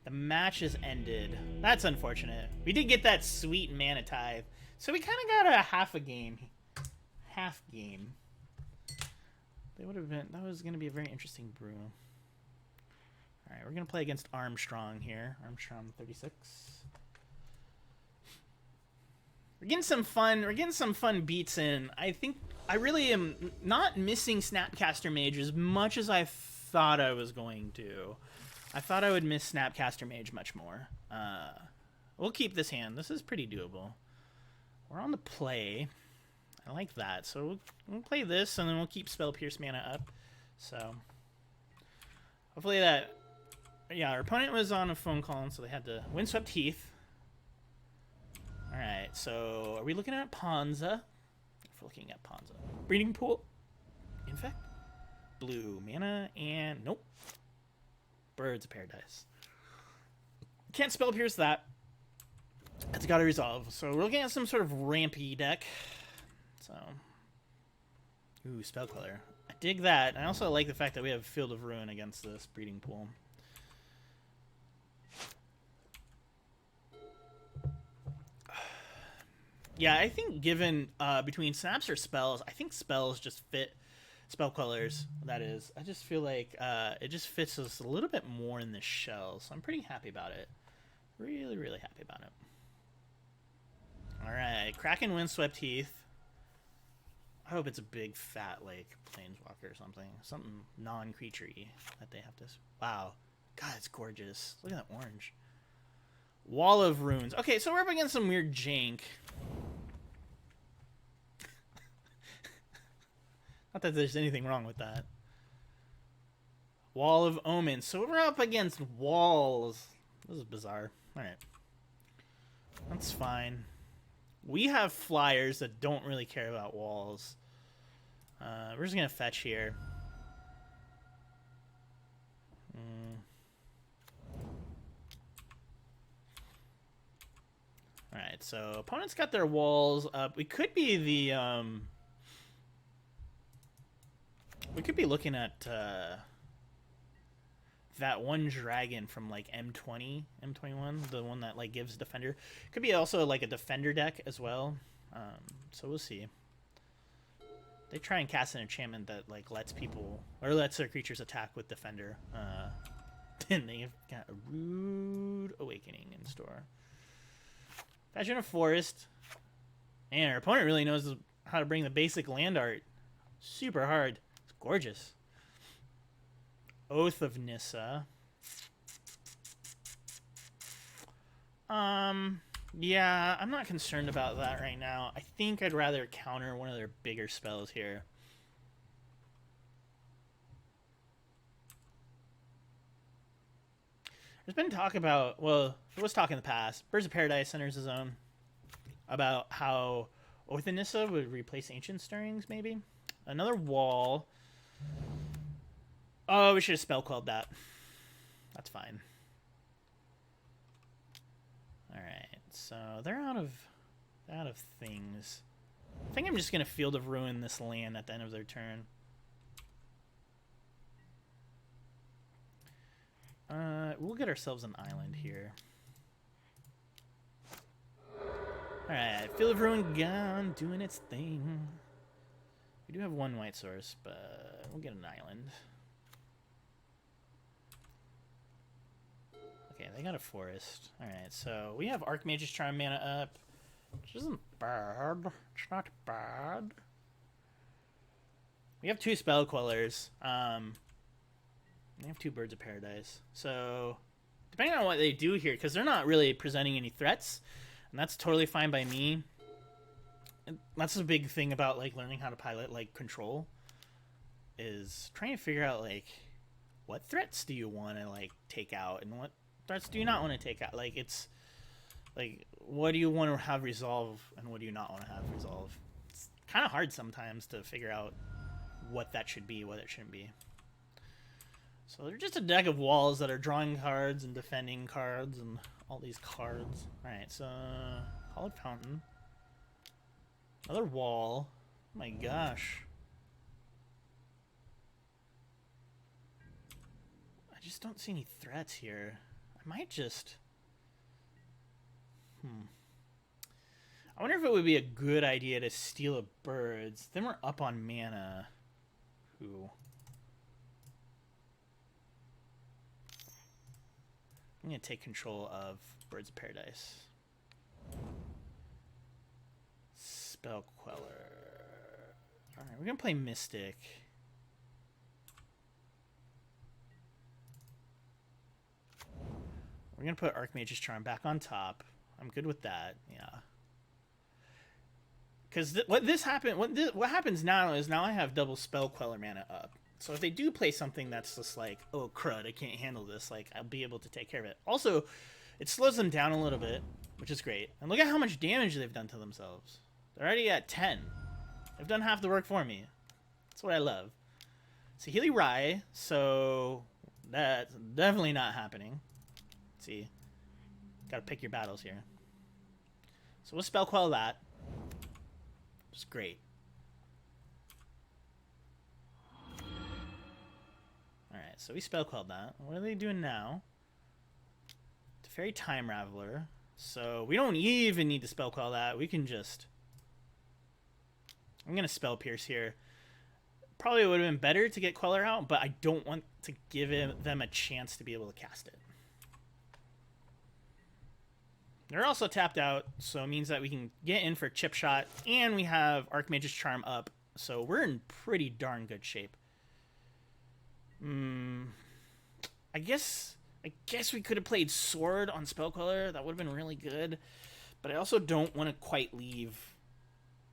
the match is ended. That's unfortunate. We did get that sweet mana tithe, so we kind of got a half game. They would have been. That was going to be a very interesting brew. All right, we're going to play against Armstrong here. Armstrong 36. We're getting some fun. We're getting some fun beats in. I think I really am not missing Snapcaster Mage as much as I thought I was going to. I thought I would miss Snapcaster Mage much more. We'll keep this hand. This is pretty doable. We're on the play. I like that. So we'll play this, and then we'll keep Spell Pierce mana up. So hopefully that... Yeah, our opponent was on a phone call, so they had to Windswept Heath. Alright, so are we looking at Ponza? If we're looking at Ponza. Breeding Pool. Infect. Blue mana, and nope. Birds of Paradise. Can't Spell Pierce that. It's got to resolve. So we're looking at some sort of rampy deck. So, ooh, Spell Color. I dig that. I also like the fact that we have Field of Ruin against this Breeding Pool. Yeah, I think given between snaps or spells, I think spells just fit spell colors. That is, I just feel like it just fits us a little bit more in the shell. So I'm pretty happy about it. Really, really happy about it. All right, Kraken Windswept Heath. I hope it's a big fat like planeswalker or something, something non-creaturey that they have to. Wow, God, it's gorgeous. Look at that orange. Wall of Runes. Okay, so we're up against some weird jank. Not that there's anything wrong with that. Wall of Omens. So we're up against walls. This is bizarre. Alright. That's fine. We have flyers that don't really care about walls. We're just going to fetch here. Alright, so opponents got their walls up. We could be the... we could be looking at that one dragon from like M20, M21, the one that like gives defender. Could be also like a defender deck as well. So we'll see. They try and cast an enchantment that like lets people or lets their creatures attack with defender. And they've got a Rude Awakening in store. Imagine a forest. And our opponent really knows how to bring the basic land art. Super hard. It's gorgeous. Oath of Nissa. Yeah, I'm not concerned about that right now. I think I'd rather counter one of their bigger spells here. There's been talk about, well, there was talk in the past. Birds of Paradise enters the zone about how Oath of Nissa would replace Ancient Stirrings, maybe. Another wall. Oh, we should have spell quelled that. That's fine. Alright, so they're out of things. I think I'm just gonna Field of Ruin this land at the end of their turn. We'll get ourselves an island here. Alright, Field of Ruin gone, doing its thing. We do have one white source, but we'll get an island. Okay, they got a forest. Alright, so we have Archmage's Charm mana up, which isn't bad. It's not bad. We have two Spell Quellers. They have two Birds of Paradise. So, depending on what they do here, because they're not really presenting any threats, and that's totally fine by me. And that's the big thing about like learning how to pilot like Control, is trying to figure out like what threats do you want to like take out and what threats do you not want to take out. Like it's like what do you want to have resolve and what do you not want to have resolve. It's kind of hard sometimes to figure out what that should be, what it shouldn't be. So they're just a deck of walls that are drawing cards and defending cards and all these cards. Alright, so Hollowed Fountain. Another wall. Oh my gosh. I just don't see any threats here. I might just... I wonder if it would be a good idea to steal a birds. Then we're up on mana. Ooh. I'm going to take control of Birds of Paradise. Spell Queller. Alright, we're going to play Mystic. We're going to put Archmage's Charm back on top. I'm good with that, yeah. Because what happens now is now I have double Spell Queller mana up. So if they do play something that's just like, oh crud, I can't handle this, like I'll be able to take care of it. Also, it slows them down a little bit, which is great. And look at how much damage they've done to themselves. They're already at 10. They've done half the work for me. That's what I love. So Healy Rye, so that's definitely not happening. Let's see. Gotta pick your battles here. So we'll Spell Quell that. It's great. Alright, so we Spell Quelled that. What are they doing now? Teferi Time Raveler. So we don't even need to Spell Quell that. We can just... I'm going to Spell Pierce here. Probably would have been better to get Queller out, but I don't want to give them a chance to be able to cast it. They're also tapped out, so it means that we can get in for Chip Shot, and we have Archmage's Charm up, so we're in pretty darn good shape. I guess we could have played Sword on Spell Queller. That would have been really good, but I also don't want to quite leave.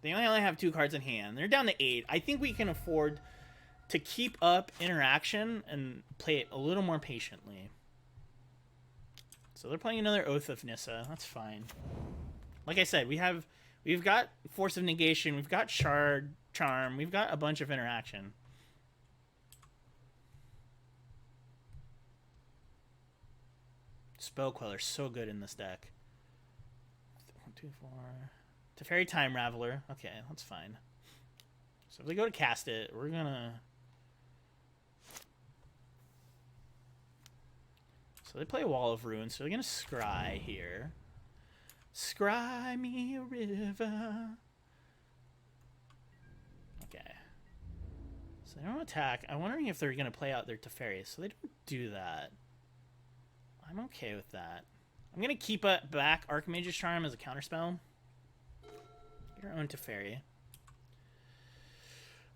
They only have 2 cards in hand. They're down to 8. I think we can afford to keep up interaction and play it a little more patiently. So they're playing another Oath of Nissa. That's fine. Like I said, we've got Force of Negation, we've got Shard, Charm, we've got a bunch of interaction. Spell Queller so good in this deck. 1, 2, 4. Teferi Time Raveler. Okay, that's fine. So if they go to cast it, we're gonna... So they play Wall of Ruin, so they're going to Scry here. Scry me a river. Okay. So they don't attack. I'm wondering if they're going to play out their Teferi, so they don't do that. I'm okay with that. I'm going to keep back Archmage's Charm as a counterspell. Your own Teferi.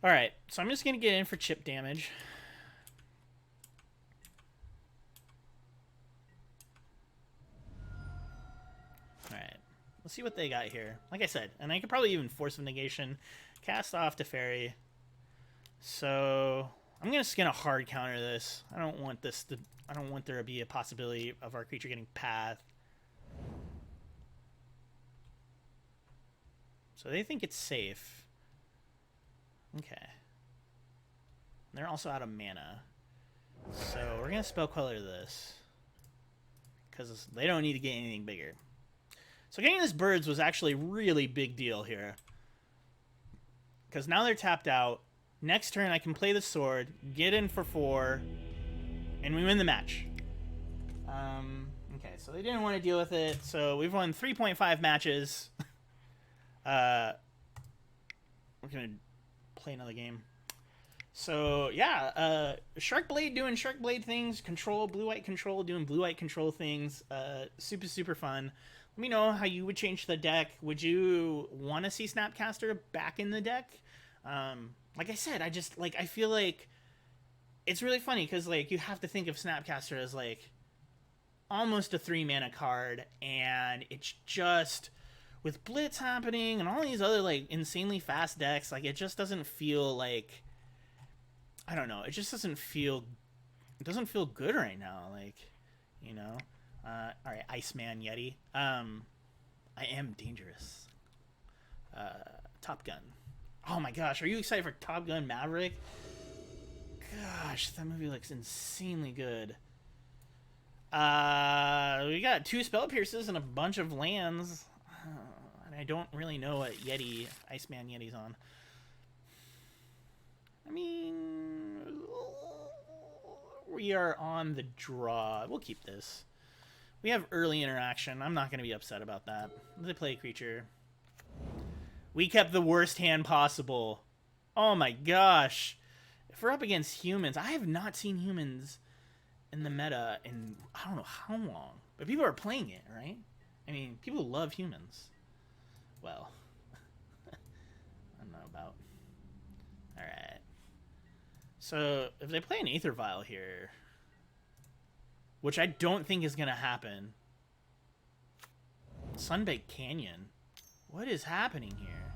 Alright, so I'm just going to get in for chip damage. Let's see what they got here. Like I said, and I could probably even Force of Negation, cast off Teferi. So I'm just gonna hard counter this. I don't want there to be a possibility of our creature getting path. So they think it's safe. Okay. They're also out of mana. So we're gonna Spell Queller this. Because they don't need to get anything bigger. So getting this birds was actually a really big deal here. Because now they're tapped out. Next turn I can play the sword, get in for 4, and we win the match. Okay, so they didn't want to deal with it. So we've won 3.5 matches. We're going to play another game. So, yeah, Sharkblade doing Sharkblade things. Control, blue-white control, doing blue-white control things. Super, super fun. Let me know how you would change the deck. Would you want to see Snapcaster back in the deck? Like I said, I feel like it's really funny because, like, you have to think of Snapcaster as, like, almost a 3-mana card, and it's just, with Blitz happening and all these other, like, insanely fast decks, like, it just doesn't feel like, I don't know, it just doesn't feel good right now, like, you know? Alright, Iceman Yeti. I am dangerous. Top Gun. Oh my gosh, are you excited for Top Gun Maverick? Gosh, that movie looks insanely good. We got 2 spell pierces and a bunch of lands. And I don't really know what Iceman Yeti's on. I mean, we are on the draw. We'll keep this. We have early interaction. I'm not going to be upset about that. They play a creature. We kept the worst hand possible. Oh my gosh. If we're up against humans, I have not seen humans in the meta in I don't know how long. But people are playing it, right? I mean, people love humans. Well, I don't know about. Alright. So, if they play an Aether Vial here, which I don't think is going to happen. Sunbaked Canyon. What is happening here?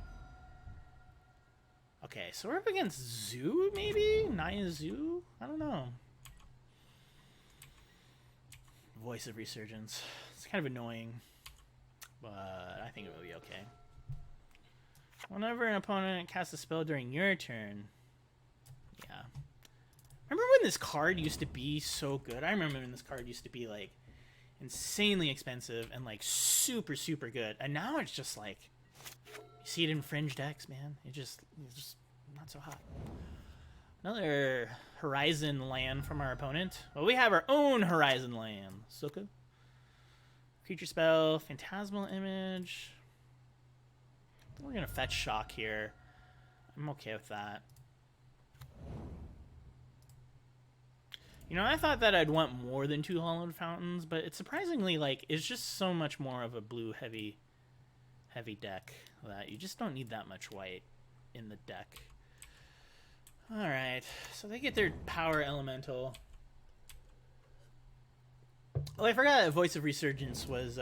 Okay, so we're up against Zoo, maybe? Naya Zoo? I don't know. Voice of Resurgence. It's kind of annoying, but I think it will be okay. Whenever an opponent casts a spell during your turn. Yeah. Remember when this card used to be so good? I remember when this card used to be, like, insanely expensive and, like, super, super good. And now it's just, like, you see it in fringe decks, man. It's just not so hot. Another Horizon land from our opponent. Well, we have our own Horizon land. Suka. Creature spell, Phantasmal Image. We're going to fetch Shock here. I'm okay with that. You know, I thought that I'd want more than 2 Hollowed Fountains, but it's surprisingly, like, it's just so much more of a blue heavy deck that you just don't need that much white in the deck. Alright, so they get their power elemental. Oh, I forgot Voice of Resurgence was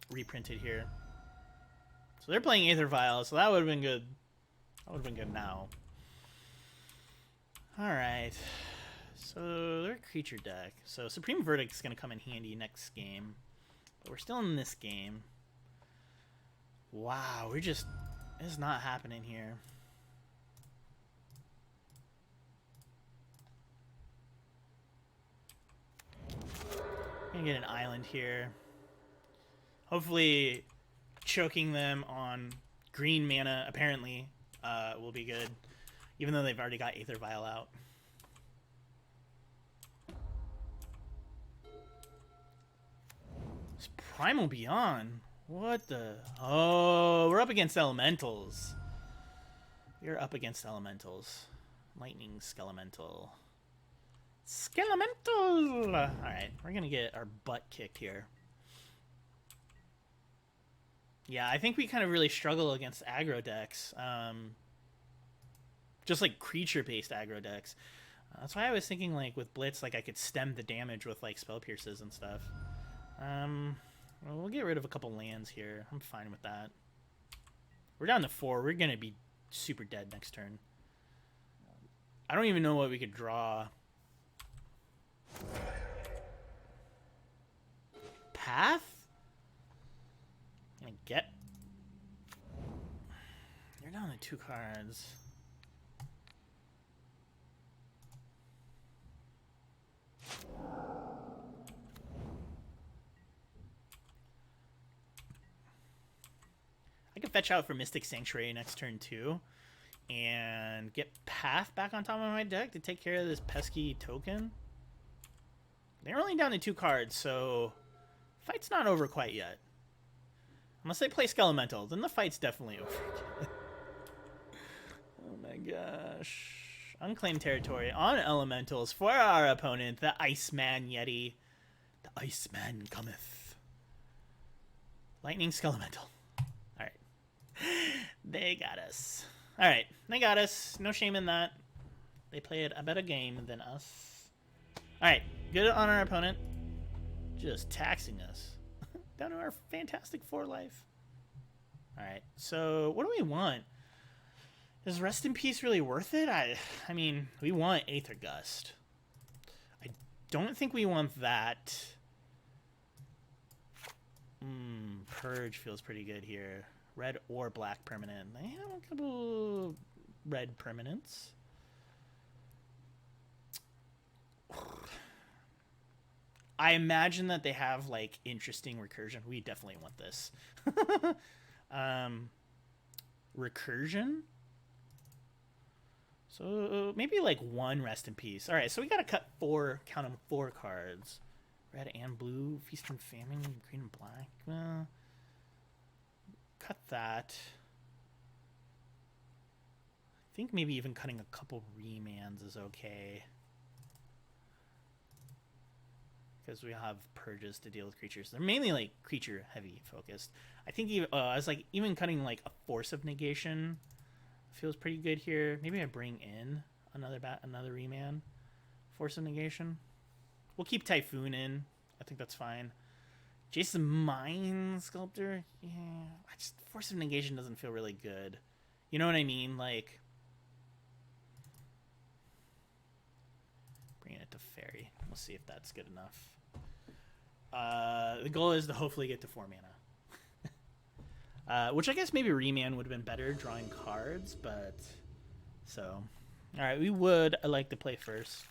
reprinted here. So they're playing Aether Vial, so that would have been good. That would have been good now. Alright. So they're a creature deck. So Supreme Verdict's going to come in handy next game. But we're still in this game. Wow, it's not happening here. Gonna get an island here. Hopefully choking them on green mana, apparently, will be good. Even though they've already got Aether Vial out. It's Primal Beyond. What the? Oh, we're up against elementals. We're up against elementals. Lightning Skelemental. Skelemental! Alright, we're gonna get our butt kicked here. Yeah, I think we kind of really struggle against aggro decks. Just like creature-based aggro decks. That's why I was thinking, like, with Blitz, like, I could stem the damage with, like, Spell Pierces and stuff. Well, we'll get rid of a couple lands here. I'm fine with that. We're down to 4. We're gonna be super dead next turn. I don't even know what we could draw. Path? Gonna get... You're down to 2 cards. I can fetch out for Mystic Sanctuary next turn too, and get Path back on top of my deck to take care of this pesky token. They're only down to 2 cards, so fight's not over quite yet. Unless they play Skelemental, then the fight's definitely over. Oh my gosh. Unclaimed territory on elementals for our opponent, the Iceman Yeti. The Iceman cometh. Lightning Skelemental. Alright. They got us. Alright, they got us. No shame in that. They played a better game than us. Alright, good on our opponent. Just taxing us. Down to our fantastic 4 life. Alright, so what do we want? Is Rest in Peace really worth it? I mean, we want Aether Gust. I don't think we want that. Purge feels pretty good here. Red or black permanent. They have a couple red permanents. I imagine that they have like interesting recursion. We definitely want this. Recursion. So maybe like one rest in peace. All right, so we gotta cut 4. Count them 4 cards. Red and blue, feast and famine, green and black. Well, cut that. I think maybe even cutting a couple remands is okay. Because we have purges to deal with creatures. They're mainly like creature heavy focused. I think even I was like even cutting like a force of negation feels pretty good here. Maybe I bring in another remand. Force of negation. We'll keep Typhoon in. I think that's fine. Jason Mind Sculptor. Yeah, force of negation doesn't feel really good. You know what I mean? Like bringing it to Fairy. We'll see if that's good enough. The goal is to hopefully get to 4 mana. Which I guess maybe Remand would have been better drawing cards, but so. Alright, we would like to play first.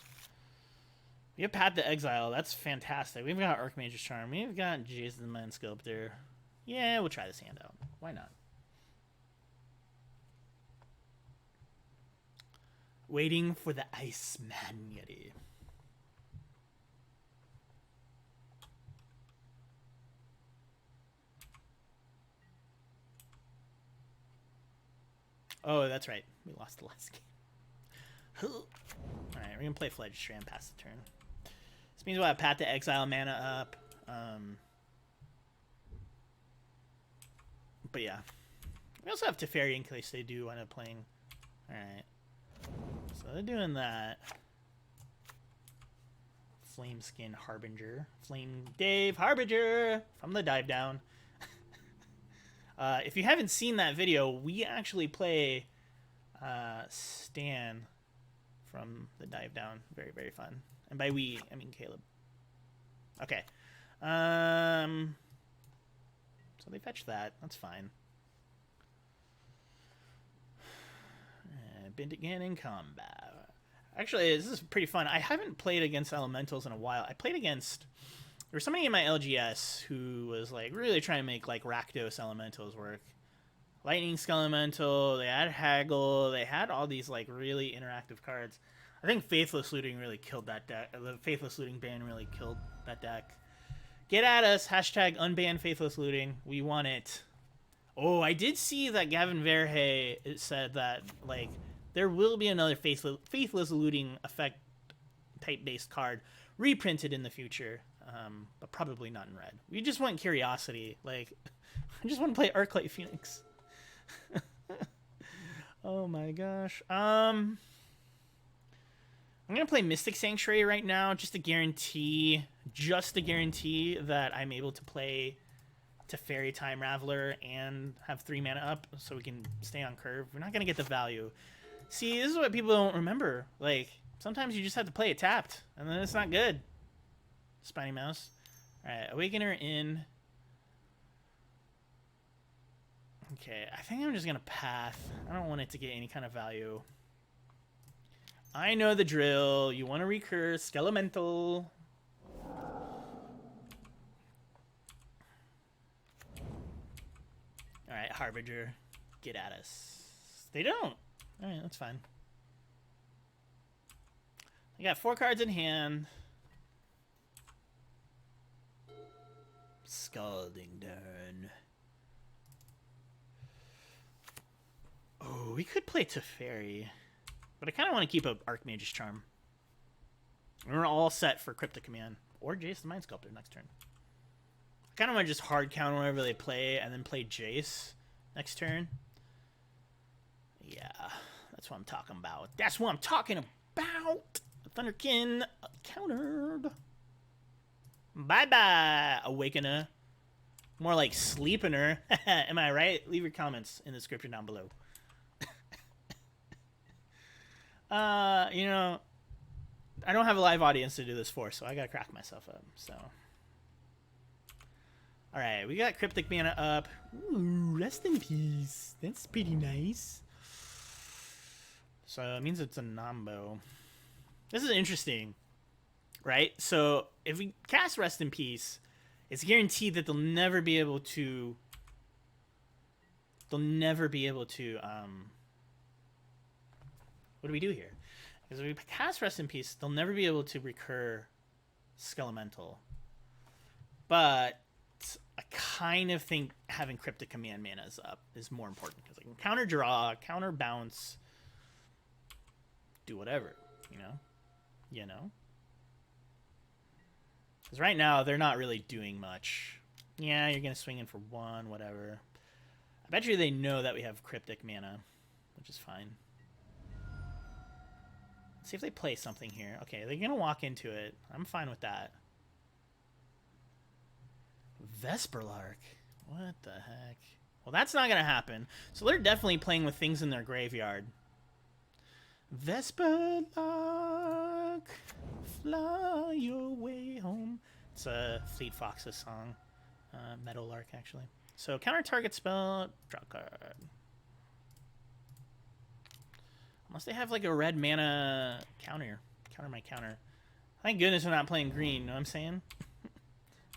We have Path to Exile. That's fantastic. We've got Archmage's Charm. We've got Jason the Mind Sculptor. Yeah, we'll try this hand out. Why not? Waiting for the Iceman Yeti. Oh, that's right. We lost the last game. Alright, we're going to play Fledged Strand past the turn. This means we'll have Path to Exile mana up. But yeah. We also have Teferi in case they do end up playing. Alright. So they're doing that. Flameskin Harbinger. Flame Dave Harbinger from the Dive Down. If you haven't seen that video, we actually play Stan from the Dive Down. Very, very fun. And by we, I mean Caleb. Okay. So they fetched that. That's fine. Bend again in combat. Actually, this is pretty fun. I haven't played against elementals in a while. I played against... There was somebody in my LGS who was like really trying to make like Rakdos elementals work. Lightning Skelemental, they had Haggle, they had all these like really interactive cards. I think Faithless Looting really killed that deck. The Faithless Looting ban really killed that deck. Get at us, hashtag unban Faithless Looting. We want it. Oh, I did see that Gavin Verhey said that like there will be another Faithless Looting effect type based card reprinted in the future. But probably not in red. We just want curiosity. Like, I just want to play Arclight Phoenix. Oh my gosh. I'm gonna play Mystic Sanctuary right now, just to guarantee that I'm able to play Teferi Time Raveler and have 3 mana up, so we can stay on curve. We're not gonna get the value. See, this is what people don't remember. Like, sometimes you just have to play it tapped, and then it's not good. Spiny Mouse. Alright, Awakener in. Okay, I think I'm just going to Path. I don't want it to get any kind of value. I know the drill. You want to recur Skelemental. Alright, Harbinger. Get at us. They don't. Alright, that's fine. I got 4 cards in hand. Scalding Darn. Oh, we could play Teferi. But I kind of want to keep up Archmage's Charm. We're all set for Cryptic Command. Or Jace the Mind Sculptor next turn. I kind of want to just hard counter whenever they play and then play Jace next turn. Yeah, that's what I'm talking about. That's what I'm talking about! Thunderkin countered. Bye-bye, Awakener. More like Sleepener. Am I right? Leave your comments in the description down below. You know, I don't have a live audience to do this for, so I gotta crack myself up, so. Alright, we got Cryptic Mana up. Ooh, rest in peace. That's pretty nice. So, it means it's a Nombo. This is interesting. right? So if we cast Rest in Peace, it's guaranteed that they'll never be able to. They'll never be able to. What do we do here? Because if we cast Rest in Peace, they'll never be able to recur Skelemental. But I kind of think having Cryptic Command manas up is more important because I can counter draw, counter bounce, do whatever, you know. Because right now they're not really doing much. Yeah, you're gonna swing in for 1, whatever. I bet you they know that we have Cryptic mana, which is fine. Let's see if they play something here. Okay, they're gonna walk into it. I'm fine with that. Vesperlark. What the heck? Well, that's not gonna happen. So they're definitely playing with things in their graveyard. Vesperlark, fly your way home. It's a Fleet Foxes song. Meadowlark, actually. So counter target spell, draw card. Unless they have like a red mana counter. Counter my counter. Thank goodness we're not playing green, know what I'm saying?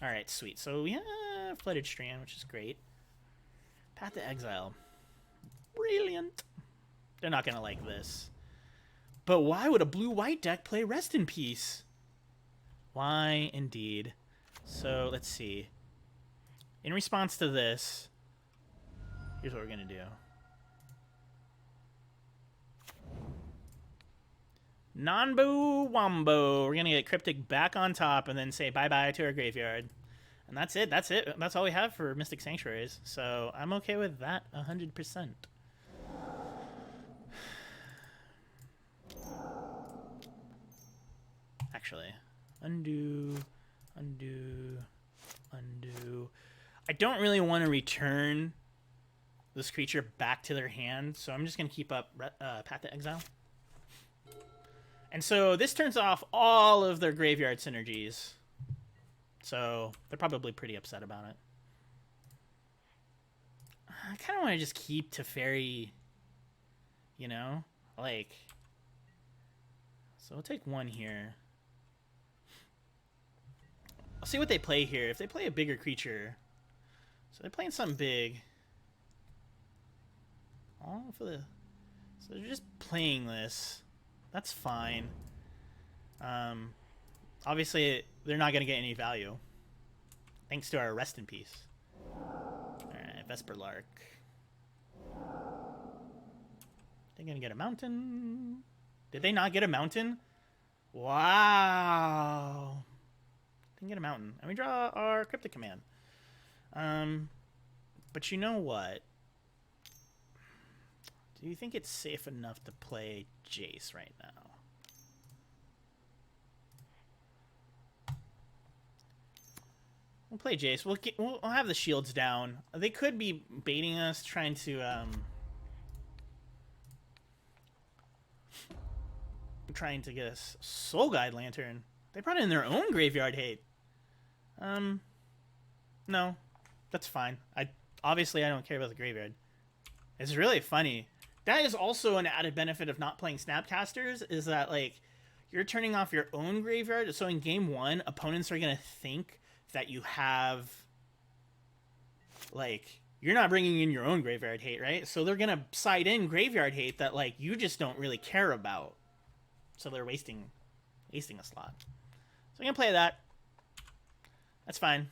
Alright, sweet. So we have Flooded Strand, which is great. Path to Exile. Brilliant. They're not going to like this. But why would a blue-white deck play Rest in Peace? Why, indeed. So, let's see. In response to this, here's what we're going to do. Nanbu Wombo. We're going to get Cryptic back on top and then say bye-bye to our graveyard. And that's it. That's it. That's all we have for Mystic Sanctuaries. So I'm okay with that 100%. Actually, undo. I don't really want to return this creature back to their hand, so I'm just going to keep up Path to Exile. And so this turns off all of their graveyard synergies. So they're probably pretty upset about it. I kind of want to just keep Teferi, you know? Like, so we'll take 1 here. I'll see what they play here. If they play a bigger creature. So they're playing something big. Oh, so they're just playing this. That's fine. Obviously, they're not going to get any value. Thanks to our Rest in Peace. Alright, Vesperlark. They're going to get a mountain. Did they not get a mountain? Wow. Didn't get a mountain. And we draw our Cryptic Command. But you know what? Do you think it's safe enough to play Jace right now? We'll play Jace. We'll have the shields down. They could be baiting us, trying to get us Soul Guide Lantern. They brought in their own graveyard hate. No, that's fine. Obviously I don't care about the graveyard. It's really funny. That is also an added benefit of not playing Snapcasters, is that like you're turning off your own graveyard. So in game 1, opponents are gonna think that you have, like, you're not bringing in your own graveyard hate, right? So they're gonna side in graveyard hate that like you just don't really care about. So they're wasting a slot. So I'm gonna play that. That's fine.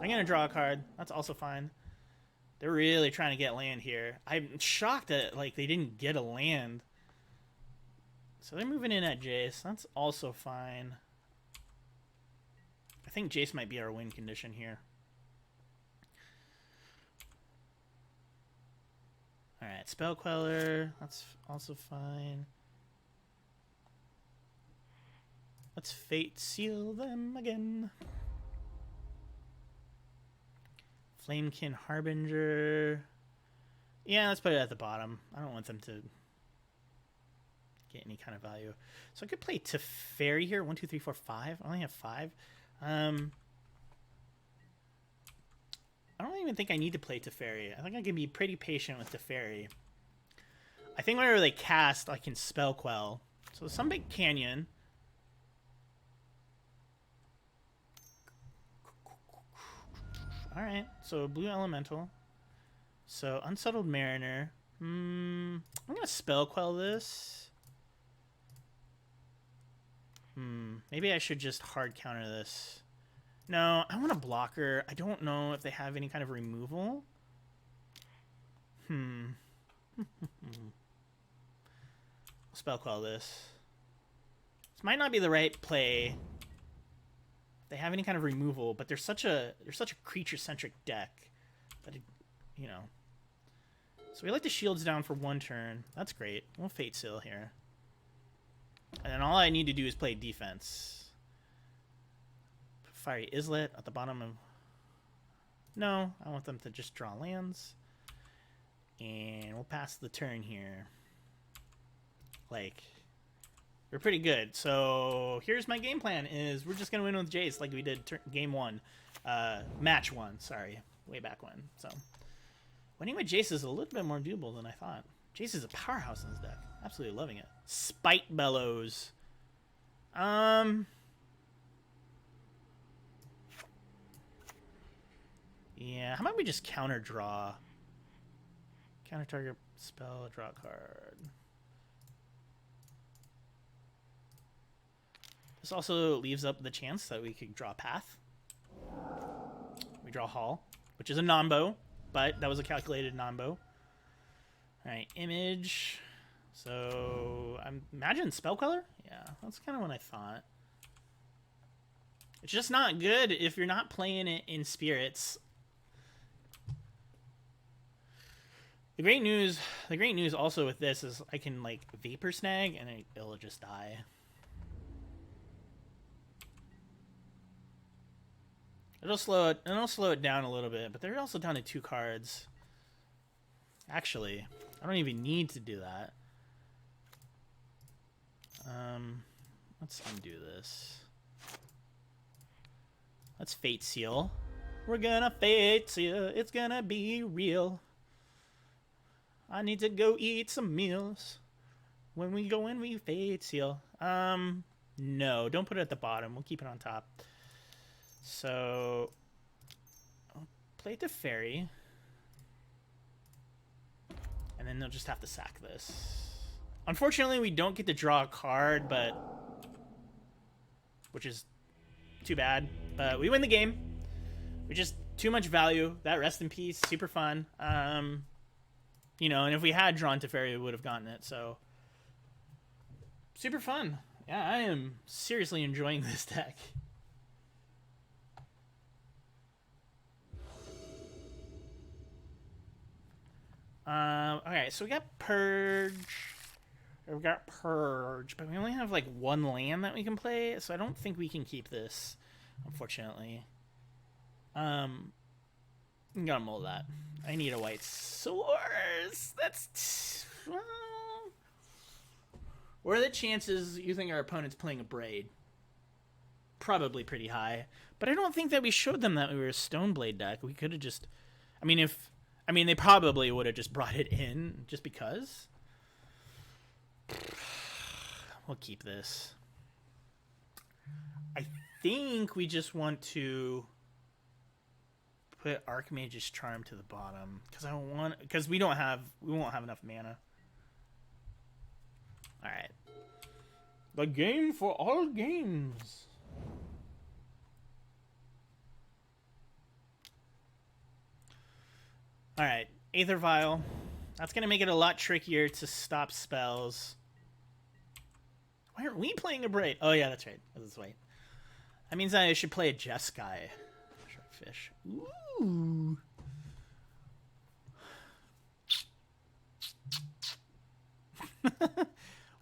I'm gonna draw a card. That's also fine. They're really trying to get land here. I'm shocked that like they didn't get a land. So they're moving in at Jace. That's also fine. I think Jace might be our win condition here. Alright, Spell Queller. That's also fine. Let's Fate Seal them again. Flamekin Harbinger. Yeah, let's put it at the bottom. I don't want them to get any kind of value. So I could play Teferi here. 1, 2, 3, 4, 5. I only have 5. I don't even think I need to play Teferi. I think I can be pretty patient with Teferi. I think whenever they cast, I can Spell Quell. So some big canyon. Alright, so blue elemental. So unsettled mariner. I'm gonna spell quell this. Maybe I should just hard counter this. No, I want a blocker. I don't know if they have any kind of removal. Spell quell this. This might not be the right play. If they have any kind of removal, but they're such a creature centric deck that it, you know. So we let the shields down for 1 turn. That's great. We'll Fate Seal here. And then all I need to do is play defense. Put Fiery Islet at the bottom of... No, I want them to just draw lands. And we'll pass the turn here. Like, we're pretty good. So here's my game plan: is we're just gonna win with Jace like we did game 1, match 1. Sorry, way back when. So winning with Jace is a little bit more doable than I thought. Jace is a powerhouse in this deck. Absolutely loving it. Spite Bellows. Yeah, how about we just counter draw? Counter target spell, draw a card. This also leaves up the chance that we could draw Path. We draw Hall, which is a non-bow, but that was a calculated non-bow. Alright, Image. So, I imagine Spell Color? Yeah, that's kind of what I thought. It's just not good if you're not playing it in Spirits. The great news also with this is I can, like, Vapor Snag and it'll just die. It'll slow it down a little bit, but they're also down to 2 cards. Actually, I don't even need to do that. Let's undo this. Let's Fate Seal. We're gonna Fate Seal. It's gonna be real. I need to go eat some meals. When we go in, we Fate Seal. No, don't put it at the bottom. We'll keep it on top. So, I'll play to Fairy. And then they'll just have to sack this. Unfortunately, we don't get to draw a card, which is too bad. But we win the game. We just too much value. That Rest in Peace, super fun. You know, and if we had drawn Teferi, we would have gotten it. So, super fun. Yeah, I am seriously enjoying this deck. Okay, so we got Purge. We got Purge, but we only have like 1 land that we can play, so I don't think we can keep this, unfortunately. I'm gonna mull that. I need a white source. That's... Well, what are the chances you think our opponent's playing a Braid? Probably pretty high. But I don't think that we showed them that we were a Stoneblade deck. We could have just... I mean, they probably would have just brought it in just because. We'll keep this. I think we just want to put Archmage's Charm to the bottom because we won't have enough mana. All right. The game for all games. All right, Aether Vial. That's going to make it a lot trickier to stop spells. Why aren't we playing a Braid? Oh, yeah, that's right. That's right. That means I should play a Jeskai. Sharkfish. Ooh.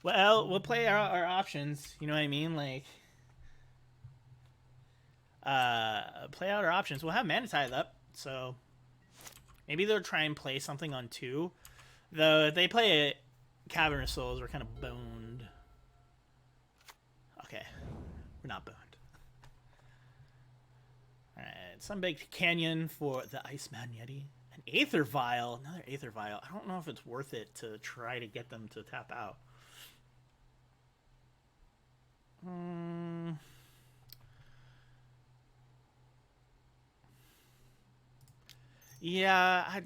Well, we'll play our options. You know what I mean? Like, play out our options. We'll have Mana Tithe up, so... Maybe they'll try and play something on 2. Though, if they play a Cavern of Souls, we're kind of boned. Okay. We're not boned. Alright, Sunbaked Canyon for the Iceman Yeti. An Aether Vial. Another Aether Vial. I don't know if it's worth it to try to get them to tap out. Yeah,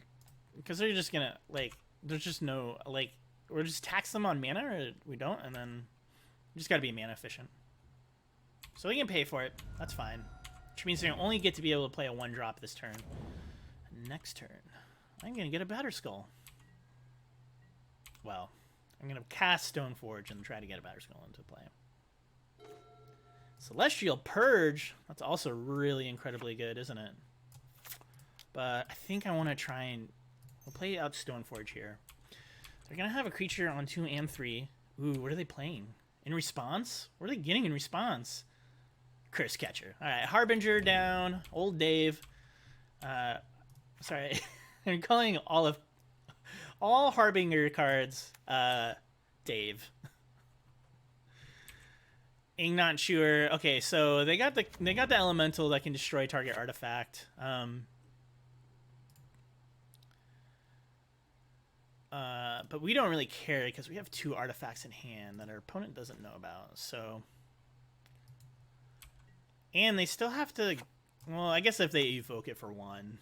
because they're just gonna like. There's just no like. We're just tax them on mana, or we don't, and then we just gotta be mana efficient. So we can pay for it. That's fine. Which means they only get to be able to play a 1-drop this turn. Next turn, I'm gonna get a Batterskull. Well, I'm gonna cast Stoneforge and try to get a Batterskull into play. Celestial Purge. That's also really incredibly good, isn't it? But I think I want to try and we'll play out Stoneforge here. They're gonna have a creature on 2 and 3. Ooh, what are they playing? In response? What are they getting in response? Curse Catcher. All right, Harbinger down. Old Dave. Sorry, I'm calling all Harbinger cards Dave. Ignot Chewer. Okay, so they got the elemental that can destroy target artifact. But we don't really care because we have 2 artifacts in hand that our opponent doesn't know about. So, and they still have to. Well, I guess if they evoke it for 1.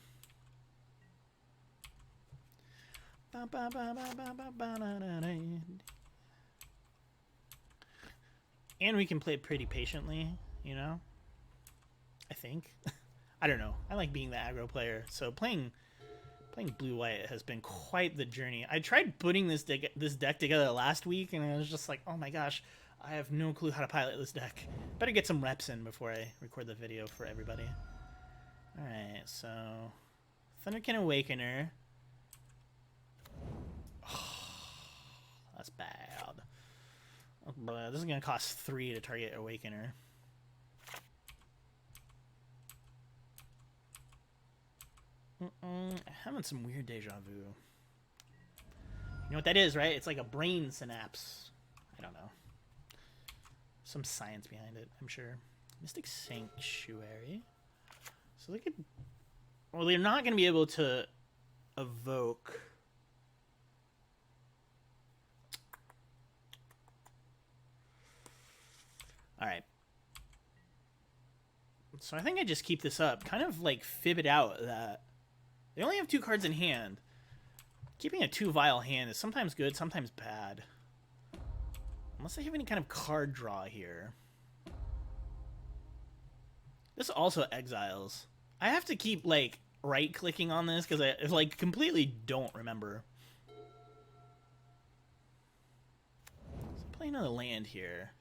And we can play it pretty patiently, you know? I think. I don't know. I like being the aggro player, so playing blue-white has been quite the journey. I tried putting this deck together last week, and I was just like, oh my gosh, I have no clue how to pilot this deck. Better get some reps in before I record the video for everybody. Alright, so Thunderkin Awakener. That's bad. This is going to cost 3 to target Awakener. Having some weird deja vu. You know what that is, right? It's like a brain synapse. I don't know. Some science behind it, I'm sure. Mystic Sanctuary. So they could... Well, they're not going to be able to evoke... Alright. So I think I just keep this up. Kind of like fib it out that they only have 2 cards in hand. Keeping a 2 vial hand is sometimes good, sometimes bad. Unless they have any kind of card draw here. This also exiles. I have to keep like right-clicking on this because I like completely don't remember. So play another land here.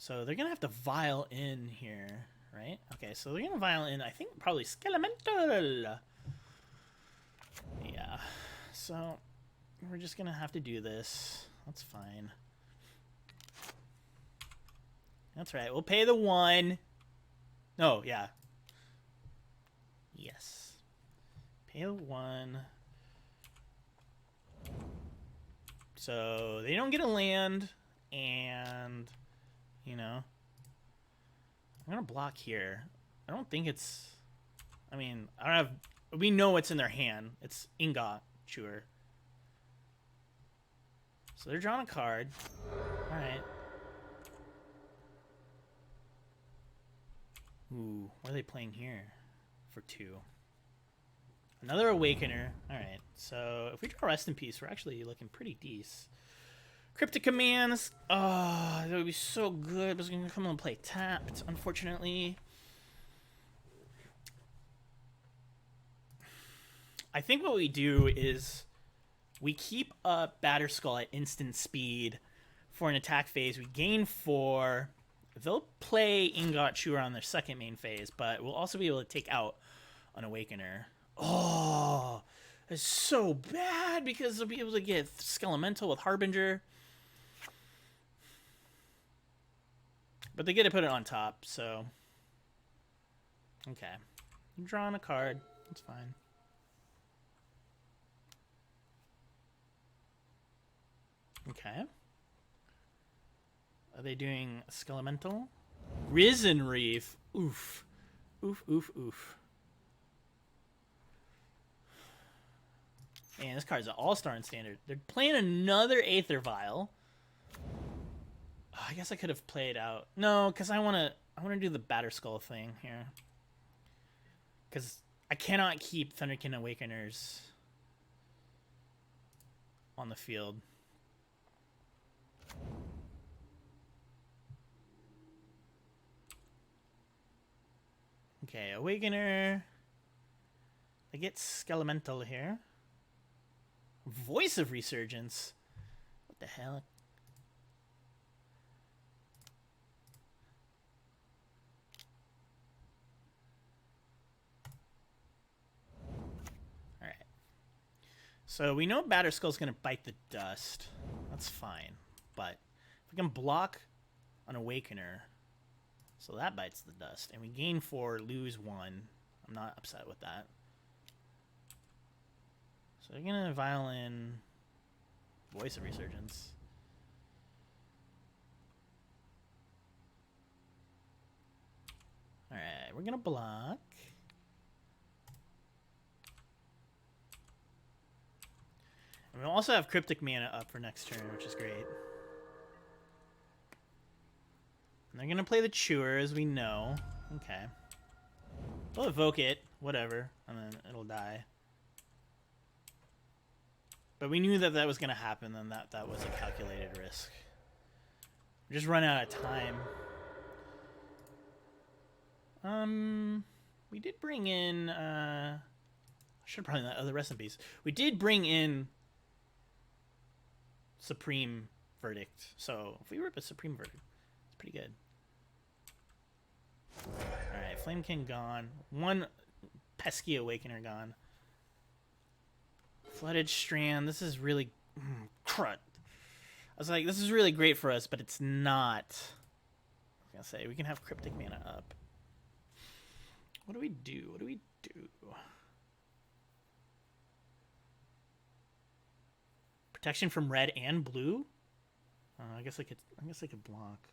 So they're gonna have to vial in here, right? Okay, so they're gonna vial in, I think, probably Skelemental. Yeah. So we're just gonna have to do this. That's fine. That's right. We'll pay the 1. Oh, yeah. Yes. Pay the 1. So they don't get a land, and... You know, I'm gonna block here. I don't think it's. I mean, I don't have. We know what's in their hand. It's Ignot Chewer. So they're drawing a card. All right. Ooh, what are they playing here? For 2. Another Awakener. All right. So if we draw Rest in Peace, we're actually looking pretty decent. Cryptic Commands. Oh, that would be so good. I was going to come and play tapped, unfortunately. I think what we do is we keep up Batterskull at instant speed for an attack phase. We gain 4. They'll play Ignot Chewer on their second main phase, but we'll also be able to take out an Awakener. Oh, it's so bad because they'll be able to get Skelemental with Harbinger. But they get to put it on top, so... Okay. I'm drawing a card. That's fine. Okay. Are they doing Skelemental? Risen Reef. Oof. Oof, oof, oof. Man, this card's an all-star in Standard. They're playing another Aether Vial. Oh, I guess I could have played out. No, because I wanna do the Batter Skull thing here. Because I cannot keep Thunderkin Awakeners on the field. Okay, Awakener. I get Skelemental here. Voice of Resurgence. What the hell? Alright. So we know Batterskull's going to bite the dust. That's fine. But if we can block an Awakener, so that bites the dust, and we gain 4, lose 1, I'm not upset with that. So we're going to Violin Voice of Resurgence. Alright, we're going to block. And we'll also have Cryptic Mana up for next turn, which is great. And they're going to play the Chewer, as we know. Okay. We'll evoke it, whatever, and then it'll die. But we knew that that was going to happen, and that was a calculated risk. We just run out of time. We did bring in, I should probably not, the rest in peace. We did bring in Supreme Verdict. So if we rip a Supreme Verdict, it's pretty good. Alright, Flame King gone. One pesky Awakener gone. Flooded Strand. This is really... crud. I was like, this is really great for us, but it's not. I was going to say, we can have Cryptic Mana up. What do we do? What do we do? Protection from red and blue? I guess I could block.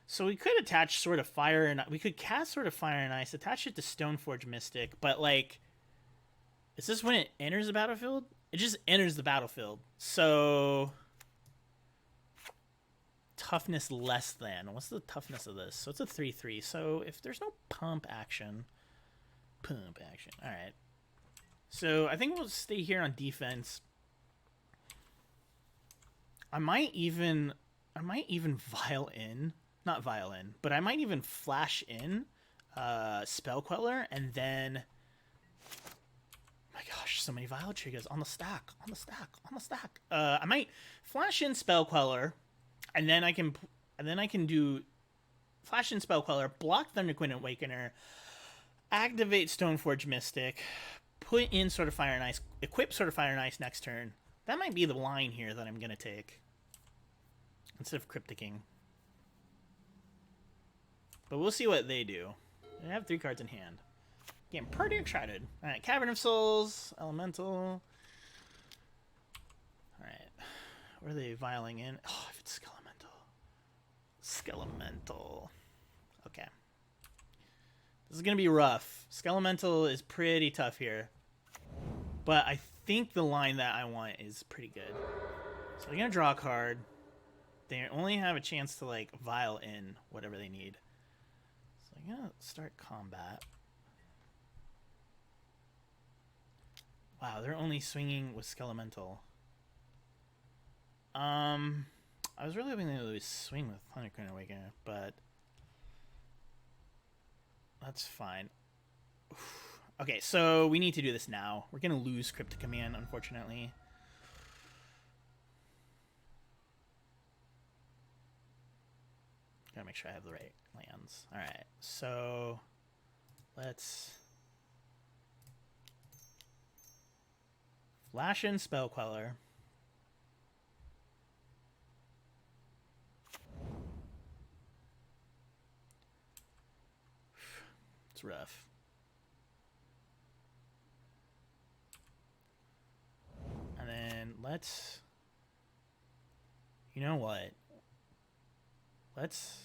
So we could attach Sword of Fire, and we could cast Sword of Fire and Ice, attach it to Stoneforge Mystic, but like, is this when it enters the battlefield? It just enters the battlefield. So toughness less than. What's the toughness of this? So it's a 3/3. So if there's no pump action. All right. So I think we'll stay here on defense. I might even vial in. Not violin, but I might even flash in Spell Queller, and then, my gosh, so many Vial triggers on the stack. I might flash in Spell Queller, and then I can do flash in Spell Queller, block Thunderquinn Awakener, activate Stoneforge Mystic, put in Sword of Fire and Ice, equip Sword of Fire and Ice next turn. That might be the line here that I'm gonna take instead of Crypticking. But we'll see what they do. They have 3 cards in hand. Getting pretty excited. Alright, Cavern of Souls, Elemental. Alright. Where are they vialing in? Oh, if it's Skelemental. Okay. This is going to be rough. Skelemental is pretty tough here. But I think the line that I want is pretty good. So they're going to draw a card. They only have a chance to, like, vial in whatever they need. I'm gonna start combat. Wow, they're only swinging with Skelemental. I was really hoping they would swing with Thunderquinn Awakener, but that's fine. Oof. Okay, so we need to do this now. We're gonna lose Cryptic Command, unfortunately. Gotta make sure I have the right lands. Alright, so let's flash in Spell Queller. It's rough. And then let's... You know what? Let's...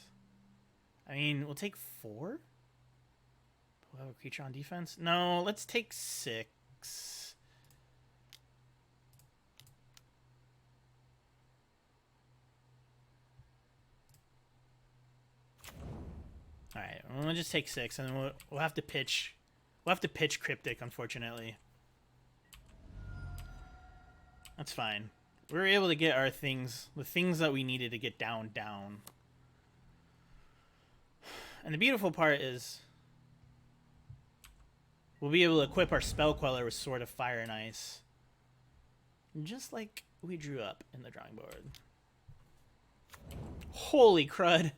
I mean, we'll take 4? We'll have a creature on defense? No, let's take 6. All right, we'll just take 6, and then we'll have to pitch. We'll have to pitch Cryptic, unfortunately. That's fine. We were able to get our things, the things that we needed to get down. And the beautiful part is we'll be able to equip our Spell Queller with Sword of Fire and Ice. Just like we drew up in the drawing board. Holy crud.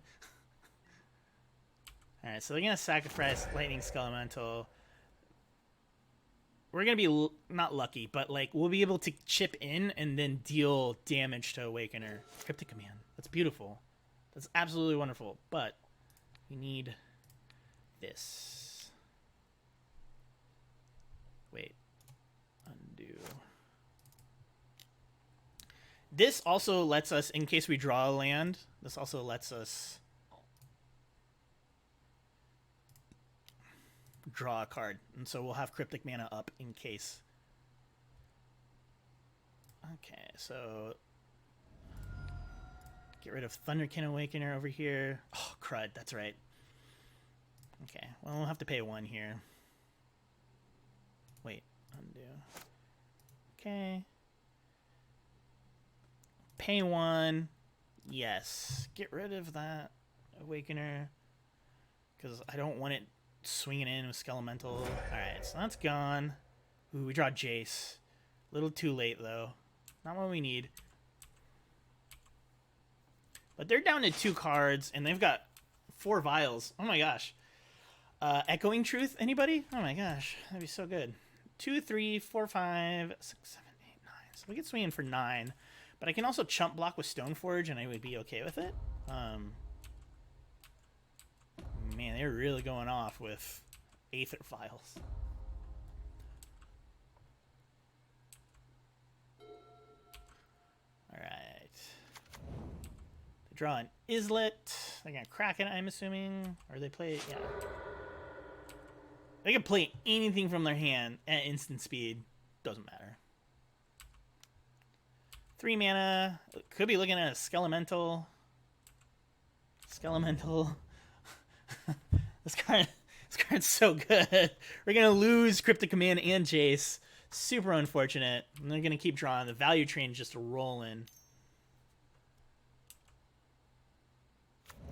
Alright, so they're going to sacrifice Lightning Skelemental. We're going to be not lucky, but like we'll be able to chip in and then deal damage to Awakener. Cryptic Command. That's beautiful. That's absolutely wonderful. But we need this. Wait. Undo. This also lets us, in case we draw a land, this also lets us draw a card. And so we'll have Cryptic Mana up in case. Okay, so get rid of Thunderkin Awakener over here. Oh, crud, that's right. Okay, well, we'll have to pay 1 here. Wait, undo. Okay. Pay 1. Yes. Get rid of that Awakener. Because I don't want it swinging in with Skelemental. Alright, so that's gone. Ooh, we draw Jace. A little too late, though. Not what we need. But they're down to 2 cards, and they've got 4 vials. Oh my gosh. Echoing Truth, anybody? Oh my gosh, that'd be so good. 2, 3, 4, 5, 6, 7, 8, 9. So we get swinging for 9. But I can also chump block with Stoneforge, and I would be okay with it. Man, they're really going off with Aether Vials. Alright. They draw an Islet. They're going to crack it, I'm assuming. Or they play... Yeah. They can play anything from their hand at instant speed. Doesn't matter. 3 mana. Could be looking at a Skelemental. This card's so good. We're gonna lose Cryptic Command and Jace. Super unfortunate. And they're gonna keep drawing. The value train's just rolling.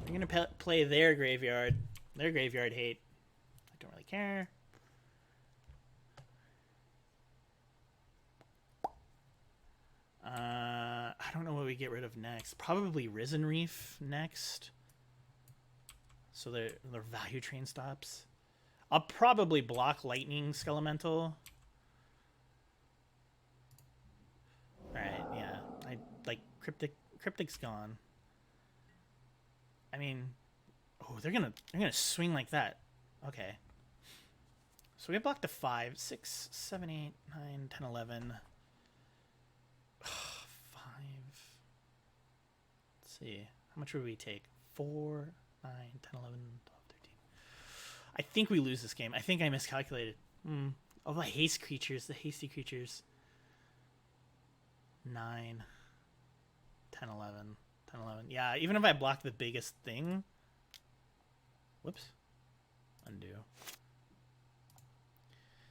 They're gonna play their graveyard. Their graveyard hate. I don't really care. I don't know what we get rid of next. Probably Risen Reef next. So their value train stops. I'll probably block Lightning Skelemental. Alright, yeah. I like Cryptic's gone. I mean, oh, they're gonna swing like that. Okay. So we have blocked to 5, 6, 7, 8, 9, 10, 11. 5. Let's see. How much would we take? 4, 9, 10, 11, 12, 13. I think we lose this game. I think I miscalculated. Oh, the haste creatures. The hasty creatures. 9, 10, 11, 10, 11. Yeah, even if I block the biggest thing. Whoops. Undo.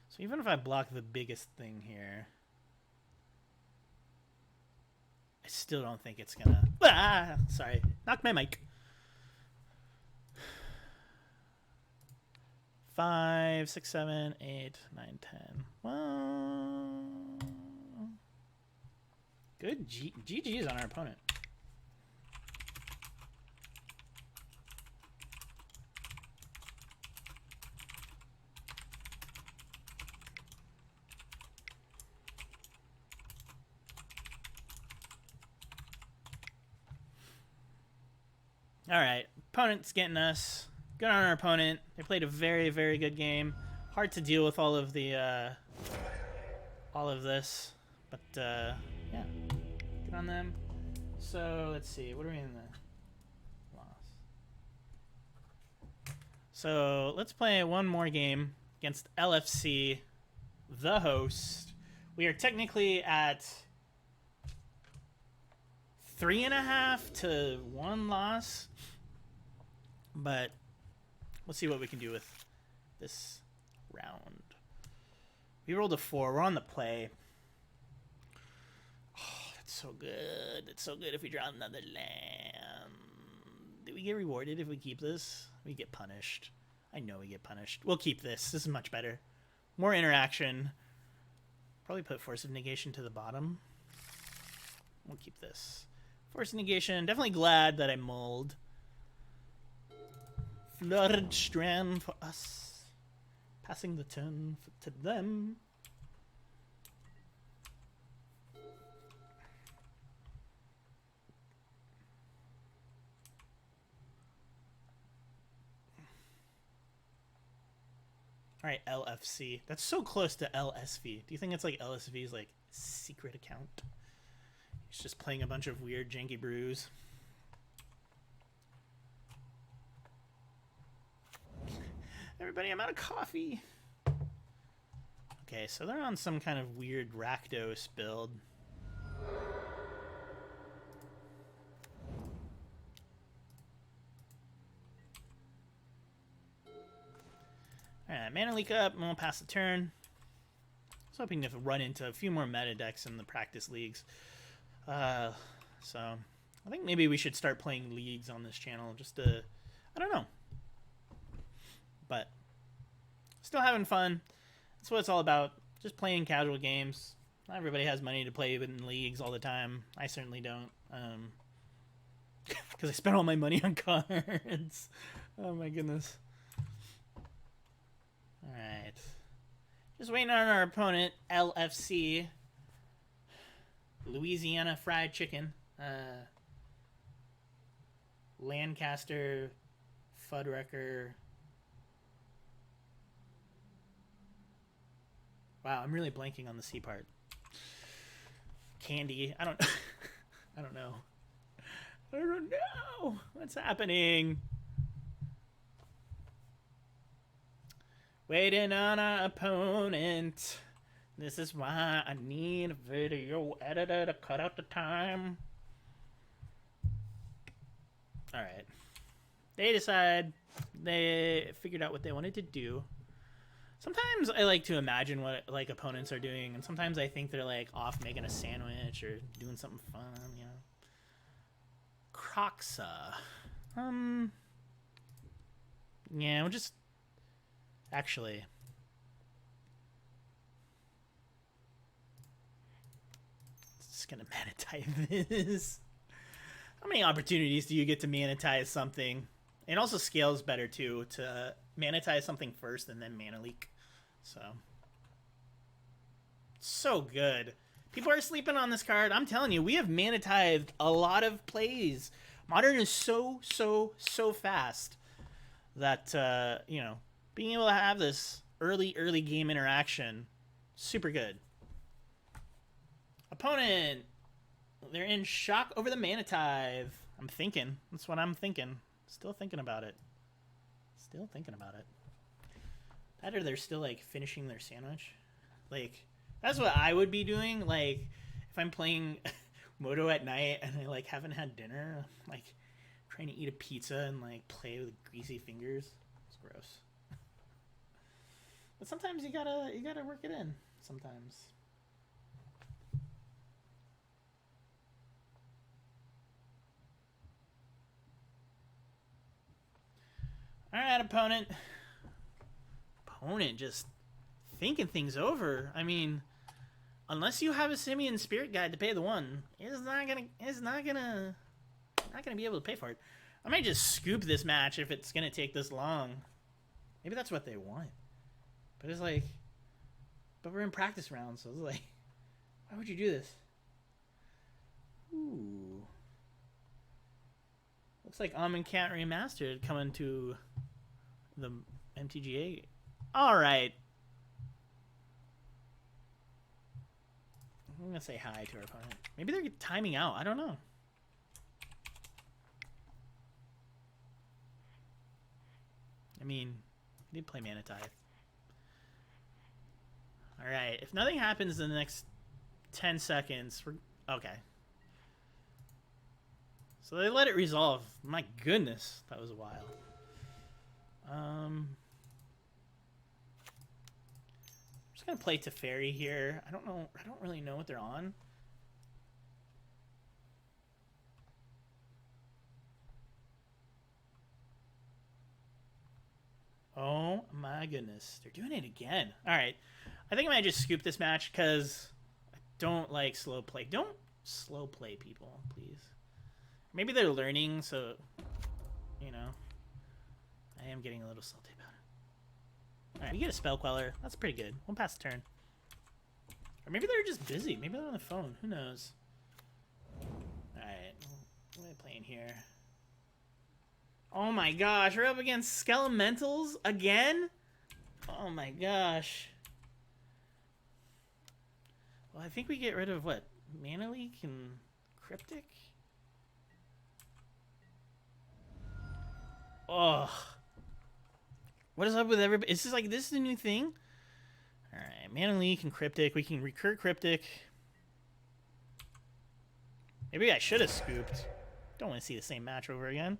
So even if I block the biggest thing here, I still don't think it's gonna... Ah! Sorry. Knocked my mic. 5, 6, 7, 8, 9, 10. Well... Good GG's on our opponent. All right, opponent's getting us. Good on our opponent. They played a very, very good game. Hard to deal with all of the, all of this, but yeah, good on them. So let's see, what are we in the loss? So let's play one more game against LFC, the host. We are technically at 3.5 to 1 loss, but Let's see what we can do with this round. We rolled a 4. We're on the play. Oh, that's so good. That's so good if we draw another land. Do we get rewarded if we keep this? We get punished. I know we get punished. We'll keep this. This is much better. More interaction. Probably put Force of Negation to the bottom. We'll keep this. Force of Negation. Definitely glad that I mulled. Flooded Strand for us. Passing the turn to them. All right, LFC. That's so close to LSV. Do you think it's like LSV's like secret account? He's just playing a bunch of weird janky brews. Everybody, I'm out of coffee. Okay, so they're on some kind of weird Rakdos build. Alright, mana leak up, and we'll pass the turn. I was hoping to run into a few more meta decks in the practice leagues. So, I think maybe we should start playing leagues on this channel, just to, I don't know. But, still having fun. That's what it's all about, just playing casual games. Not everybody has money to play in leagues all the time. I certainly don't. Because I spent all my money on cards. Oh my goodness. Alright. Just waiting on our opponent, LFC. Louisiana Fried Chicken. Lancaster Fuddrucker. Wow, I'm really blanking on the C part. Candy. I don't know. I don't know. What's happening? Waiting on our opponent. This is why I need a video editor to cut out the time. Alright. They figured out what they wanted to do. Sometimes I like to imagine what like opponents are doing, and sometimes I think they're like off making a sandwich or doing something fun, you know. Croxa. Yeah, we'll just actually just gonna manatize this. How many opportunities do you get to manatize something? It also scales better too to manatize something first and then mana leak. So good. People are sleeping on this card. I'm telling you, we have manatized a lot of plays. Modern is so fast that you know, being able to have this early game interaction, super good. Opponent, they're in shock over the manatithe. I'm thinking. That's what I'm thinking. Still thinking about it. That or they're still like finishing their sandwich. Like, that's what I would be doing. Like, if I'm playing Moto at night and I like haven't had dinner, like trying to eat a pizza and like play with greasy fingers. It's gross. But sometimes you gotta work it in. Sometimes. Alright, opponent. Opponent just thinking things over. I mean, unless you have a Simian Spirit Guide to pay the 1, it's not gonna be able to pay for it. I might just scoop this match if it's gonna take this long. Maybe that's what they want. But it's like, but we're in practice rounds, so it's like, why would you do this? Ooh. Looks like Almond Cat Remastered coming to the MTGA. Alright. I'm going to say hi to our opponent. Maybe they're timing out. I don't know. I mean, we did play Manatithe. Alright. If nothing happens in the next 10 seconds, we're... Okay. So they let it resolve. My goodness. That was a while. I'm just gonna play Teferi here. I don't know. I don't really know what they're on. Oh my goodness. They're doing it again. All right. I think I might just scoop this match because I don't like slow play. Don't slow play people, please. Maybe they're learning, so, you know, I am getting a little salty about it. All right, we get a Spell Queller. That's pretty good. We'll pass the turn. Or maybe they're just busy. Maybe they're on the phone. Who knows? All right. What am I playing here? Oh my gosh, we're up against Skelementals again? Oh my gosh. Well, I think we get rid of what? Mana Leak and Cryptic? Oh. What is up with everybody? Is this like, this is a new thing? Alright, Mana Leak and Cryptic. We can recur Cryptic. Maybe I should have scooped. Don't want to see the same match over again.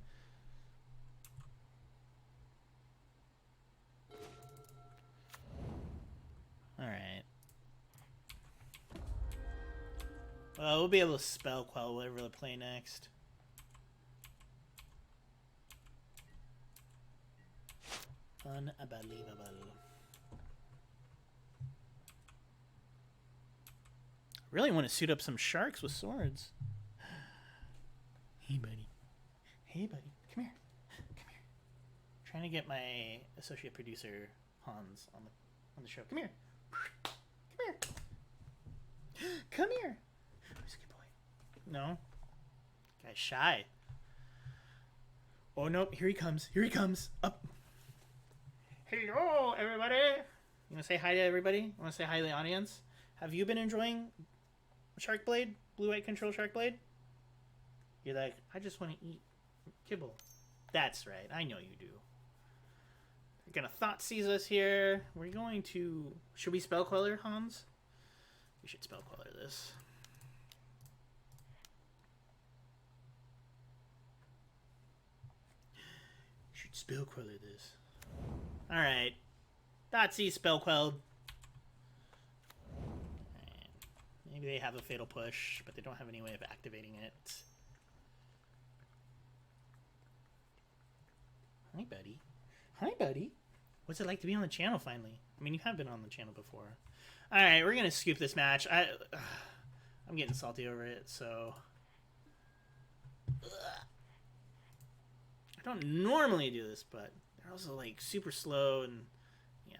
Alright. Well, we'll be able to Spell Quell whatever they play next. Unbelievable. I really want to suit up some sharks with swords. Hey, buddy. Hey, buddy. Come here. Come here. I'm trying to get my associate producer, Hans, on the show. Come here. Come here. Come here. Where's a good boy? No. Guy's shy. Oh, nope. Here he comes. Here he comes. Up. Hello, everybody. You want to say hi to everybody? You want to say hi to the audience? Have you been enjoying Sharkblade? Blue-white control Sharkblade? You're like, I just want to eat kibble. That's right. I know you do. We're going to Thought Seize us here. We're going to... Should we Spell Queller, Hans? We should Spell Queller this. Should Spell Queller this. Alright. Thoughtseize Spell Quelled. Maybe they have a Fatal Push, but they don't have any way of activating it. Hi, buddy. Hi, buddy. What's it like to be on the channel finally? I mean, you have been on the channel before. Alright, we're going to scoop this match. I'm getting salty over it, so... I don't normally do this, but they're also, like, super slow and... Yeah.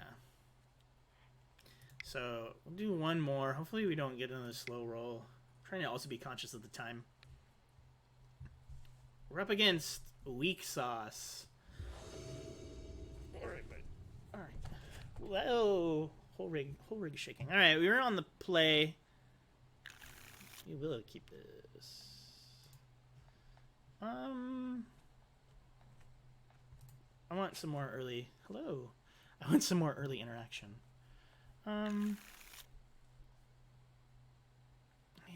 So, we'll do one more. Hopefully we don't get another slow roll. I'm trying to also be conscious of the time. We're up against Weak Sauce. Alright, buddy. Alright. Whoa! Whole rig is shaking. Alright, we were on the play. We will keep this. I want some more early... Hello. I want some more early interaction.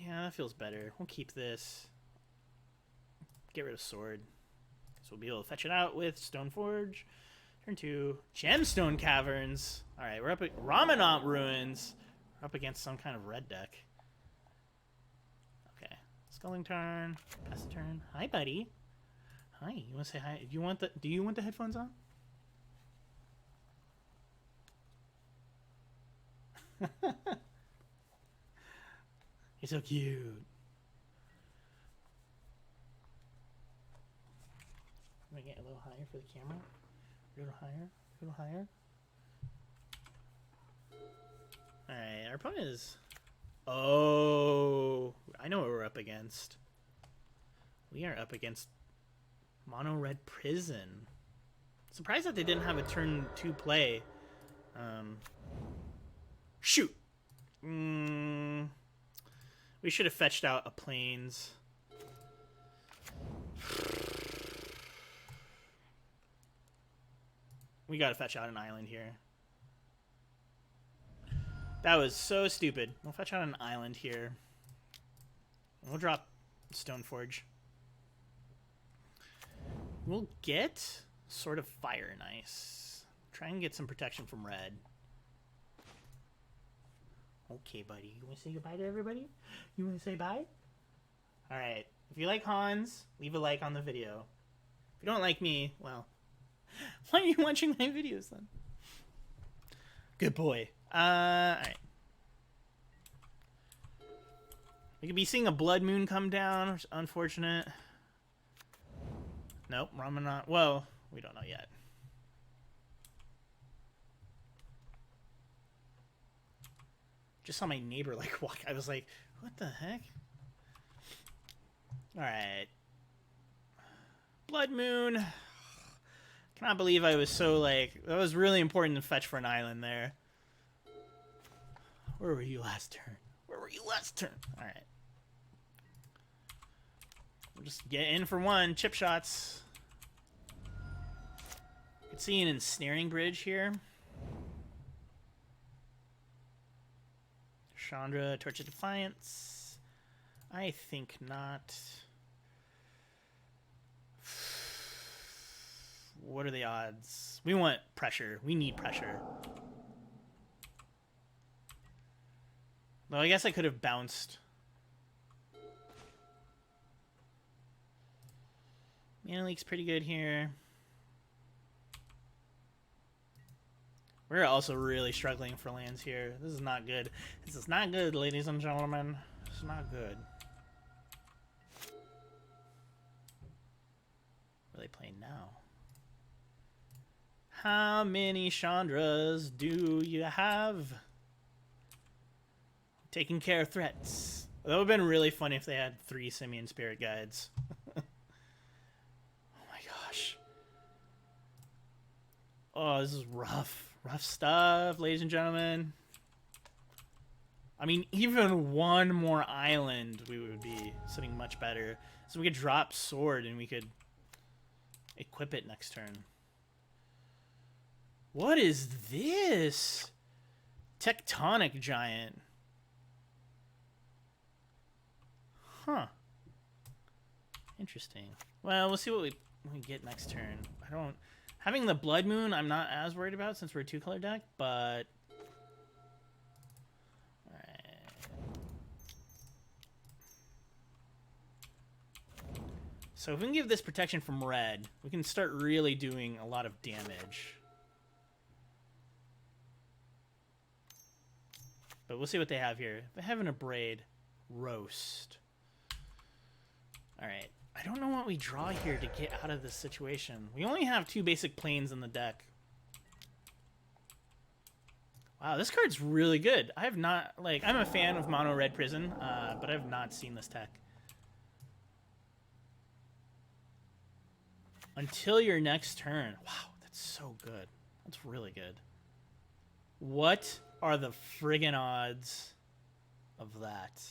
Yeah, that feels better. We'll keep this. Get rid of sword. So we'll be able to fetch it out with Stoneforge. Turn 2. Gemstone Caverns. Alright, we're up at Ramanant Ruins. We're up against some kind of red deck. Okay. Sculling turn. Pass the turn. Hi, buddy. Hi. You want to say hi? Do you want the headphones on? You're so cute. Let me get a little higher for the camera. A little higher. A little higher. Alright, our opponent is... Oh, I know what we're up against. We are up against Mono Red Prison. Surprised that they didn't have a turn 2 play. Shoot! We should have fetched out a Plains. We gotta fetch out an island here. That was so stupid. We'll fetch out an island here. We'll drop Stoneforge. We'll get Sword of Fire, nice. Try and get some protection from red. Okay, buddy. You want to say goodbye to everybody? You want to say bye? Alright. If you like Hans, leave a like on the video. If you don't like me, well, why are you watching my videos then? Good boy. Alright. We could be seeing a blood moon come down, which is unfortunate. Nope, Ramadan. Well, we don't know yet. Just saw my neighbor like walk. I was like, what the heck? Alright. Blood moon. Cannot believe I was so like, that was really important to fetch for an island there. Where were you last turn? Where were you last turn? Alright. We'll just get in for one. Chip shots. You can see an ensnaring bridge here. Chandra, Torch of Defiance. I think not. What are the odds? We want pressure. We need pressure. Well, I guess I could have bounced. Mana Leak's pretty good here. We're also really struggling for lands here. This is not good. This is not good, ladies and gentlemen. This is not good. What are they playing now? How many Chandras do you have? Taking care of threats. That would have been really funny if they had 3 Simian Spirit Guides. Oh my gosh. Oh, this is rough. Rough stuff, ladies and gentlemen. I mean, even one more island, we would be sitting much better. So we could drop Sword and we could equip it next turn. What is this? Tectonic Giant. Huh. Interesting. Well, we'll see what we get next turn. I don't... Having the Blood Moon, I'm not as worried about since we're a 2-color deck, but... Alright. So if we can give this protection from red, we can start really doing a lot of damage. But we'll see what they have here. They have an Abrade. Roast. Alright. I don't know what we draw here to get out of this situation. We only have 2 basic planes in the deck. Wow, this card's really good. I have not, like, I'm a fan of Mono Red Prison, but I have not seen this tech. Until your next turn. Wow, that's so good. That's really good. What are the friggin' odds of that?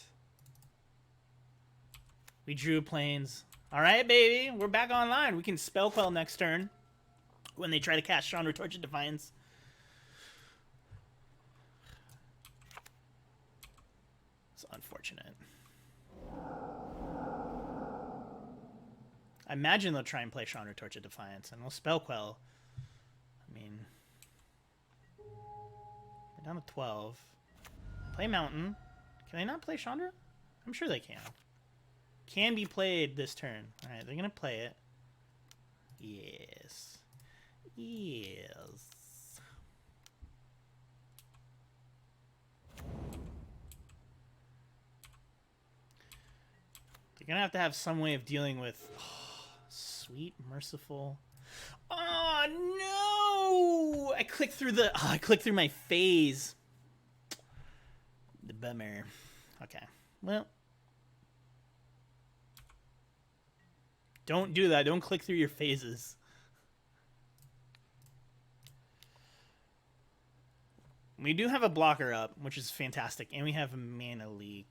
We drew planes. Alright, baby. We're back online. We can Spell Quell next turn when they try to cast Chandra, Torch of Defiance. It's unfortunate. I imagine they'll try and play Chandra, Torch of Defiance, and we'll Spell Quell. I mean... We're down to 12. Play Mountain. Can they not play Chandra? I'm sure they can. Can be played this turn. Alright, they're gonna play it. Yes. Yes. They're gonna have to have some way of dealing with... Oh, sweet, merciful... Oh, no! I clicked through the... Oh, I clicked through my phase. The bummer. Okay. Well... Don't do that. Don't click through your phases. We do have a blocker up, which is fantastic. And we have a Mana Leak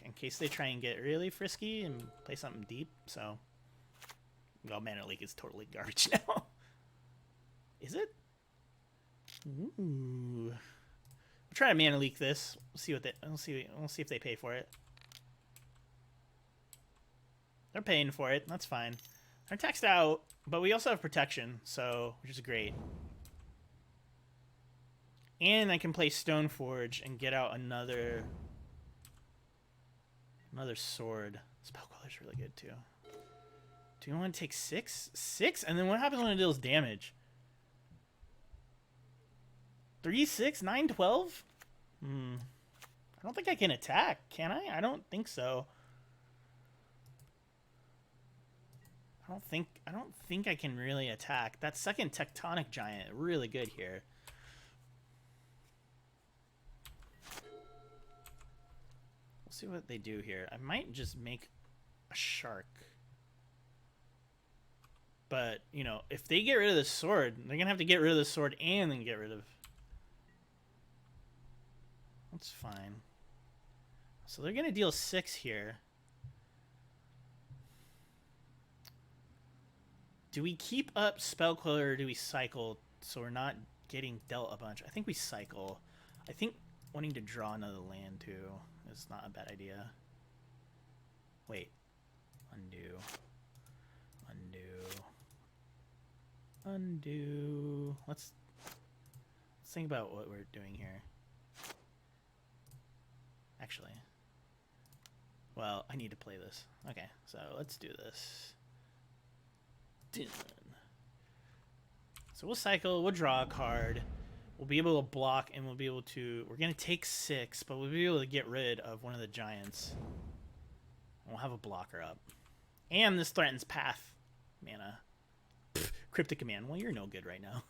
in case they try and get really frisky and play something deep. So, well, Mana Leak is totally garbage now. Is it? Ooh. We'll try to Mana Leak this. We'll see what they. We'll see if they pay for it. They're paying for it. That's fine. Our tech's out, but we also have protection, so which is great. And I can play Stoneforge and get out another sword. Spellcaller's really good too. Do you want to take 6? 6? And then what happens when it deals damage? 3, 6, 9, 12? I don't think I can attack, can I? I don't think so. I don't think I can really attack. That second Tectonic Giant, really good here. We'll see what they do here. I might just make a shark. But, you know, if they get rid of the sword, they're going to have to get rid of the sword and then get rid of... That's fine. So they're going to deal 6 here. Do we keep up Spellquiller or do we cycle so we're not getting dealt a bunch? I think we cycle. I think wanting to draw another land too is not a bad idea. Wait. Undo. Let's think about what we're doing here. Actually. Well, I need to play this. Okay, so let's do this. Done. So we'll cycle, we'll draw a card, we'll be able to block, and we'll be able to... We're going to take 6, but we'll be able to get rid of one of the giants. We'll have a blocker up. And this threatens path mana. Pfft, Cryptic Command. Well, you're no good right now.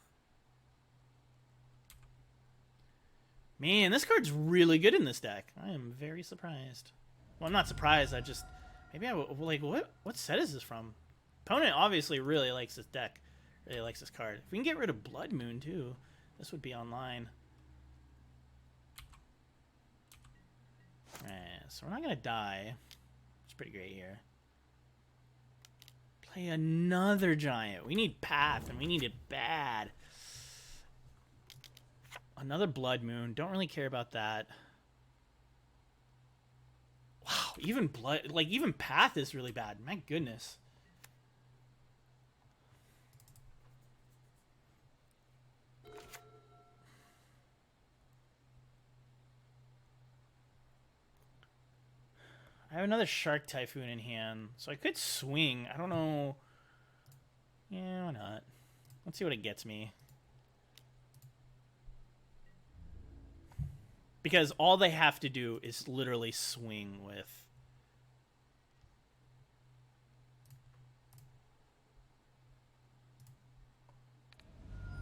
Man, this card's really good in this deck. I am very surprised. Well, I'm not surprised. I just... Maybe I... Like, what set is this from? Opponent obviously really likes this deck. Really likes this card. If we can get rid of Blood Moon, too, this would be online. Alright, so we're not going to die. It's pretty great here. Play another giant. We need Path, and we need it bad. Another Blood Moon. Don't really care about that. Wow, even Blood... Like, even Path is really bad. My goodness. I have another Shark Typhoon in hand, so I could swing. I don't know. Yeah, why not? Let's see what it gets me. Because all they have to do is literally swing with...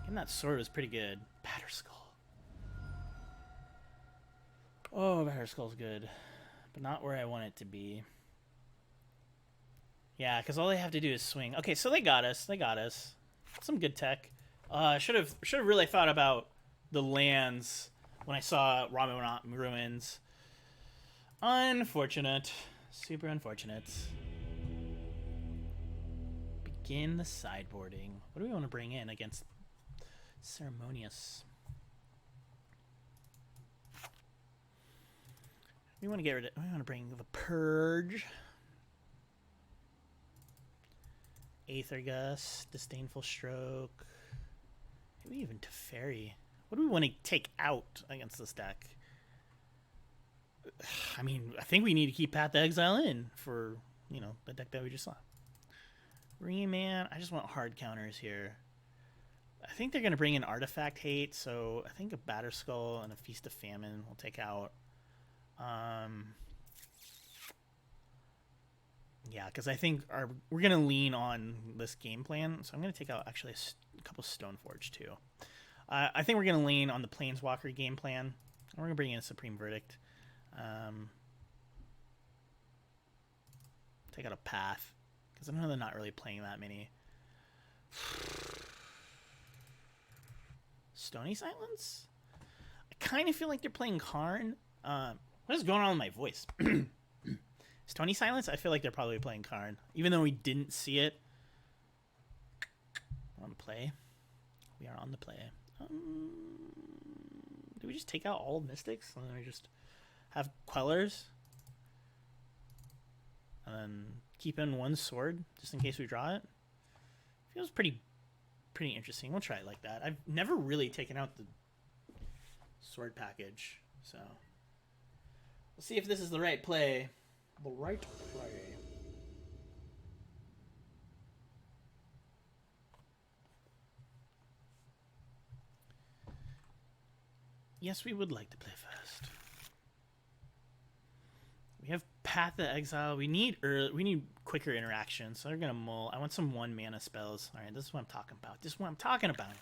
And that sword was pretty good. Batterskull. Oh, Batterskull's good. But not where I want it to be. Yeah, because all they have to do is swing. Okay, so they got us. They got us. Some good tech. Should have really thought about the lands when I saw Ramen Ruins. Unfortunate. Super unfortunate. Begin the sideboarding. What do we want to bring in against Ceremonious? We want to get rid of... We want to bring the Purge. Aether Gust. Disdainful Stroke. Maybe even Teferi. What do we want to take out against this deck? I mean, I think we need to keep Path to Exile in for, you know, the deck that we just saw. Remand. I just want hard counters here. I think they're going to bring in Artifact Hate, so I think a Batterskull and a Feast of Famine will take out. Yeah, because I think we're going to lean on this game plan. So I'm going to take out actually a couple Stoneforge too. I think we're going to lean on the Planeswalker game plan. We're going to bring in a Supreme Verdict. Take out a Path. Because I know they're not really playing that many. Stony Silence? I kind of feel like they're playing Karn. What is going on with my voice? Stony Silence? I feel like they're probably playing Karn. Even though we didn't see it. On the play. We are on the play. Do we just take out all Mystics? And then we just have Quellers? And then keep in one sword, just in case we draw it? Feels pretty interesting. We'll try it like that. I've never really taken out the sword package, so we'll see if this is the right play. The right play. Yes, we would like to play fast. We have Path of Exile. We need quicker interaction, so they're gonna mull. I want some 1 mana spells. All right, this is what I'm talking about. This is what I'm talking about.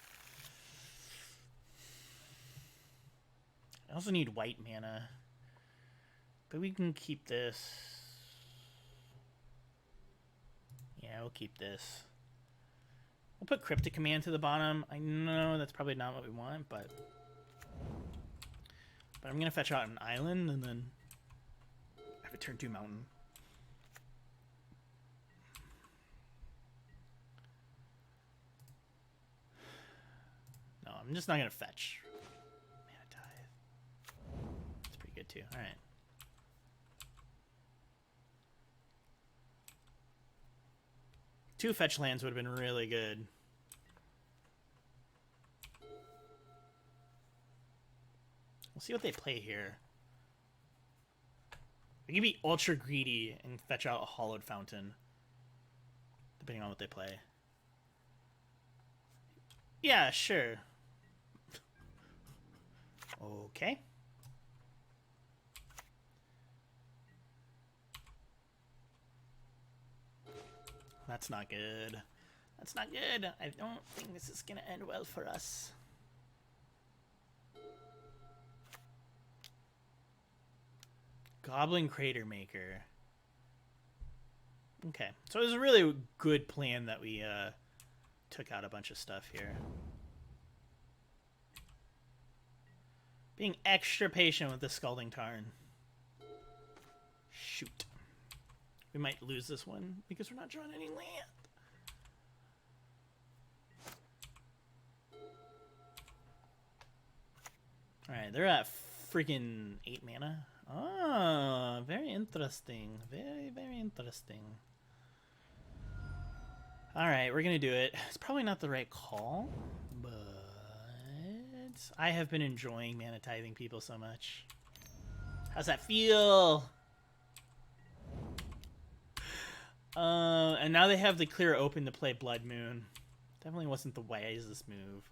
I also need white mana, but we can keep this. Yeah, we'll keep this. We'll put Cryptic Command to the bottom. I know that's probably not what we want, but I'm gonna fetch out an island and then have a turn 2 mountain. No, I'm just not gonna fetch. Mana Tithe. That's pretty good too. All right. Two fetch lands would have been really good. We'll see what they play here. We can be ultra greedy and fetch out a Hollowed Fountain, depending on what they play. Yeah, sure. Okay. That's not good. That's not good. I don't think this is gonna end well for us. Goblin Crater Maker. Okay, so it was a really good plan that we took out a bunch of stuff here. Being extra patient with the Scalding Tarn. Shoot. We might lose this one because we're not drawing any land. Alright, they're at freaking 8 mana. Oh, very interesting. Very, very interesting. Alright, we're gonna do it. It's probably not the right call, but I have been enjoying mana tithing people so much. How's that feel? And now they have the clear open to play Blood Moon. Definitely wasn't the wisest move.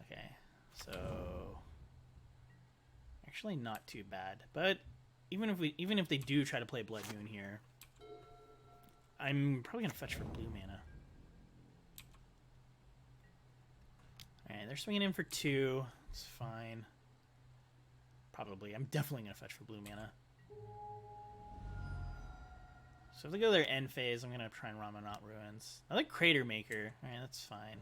Okay, so actually not too bad. But even if they do try to play Blood Moon here, I'm probably gonna fetch for blue mana. Alright, they're swinging in for 2. It's fine. Probably. I'm definitely gonna fetch for blue mana. So if they go their end phase, I'm gonna try and Ramanat Ruins. I like Crater Maker. Alright, that's fine.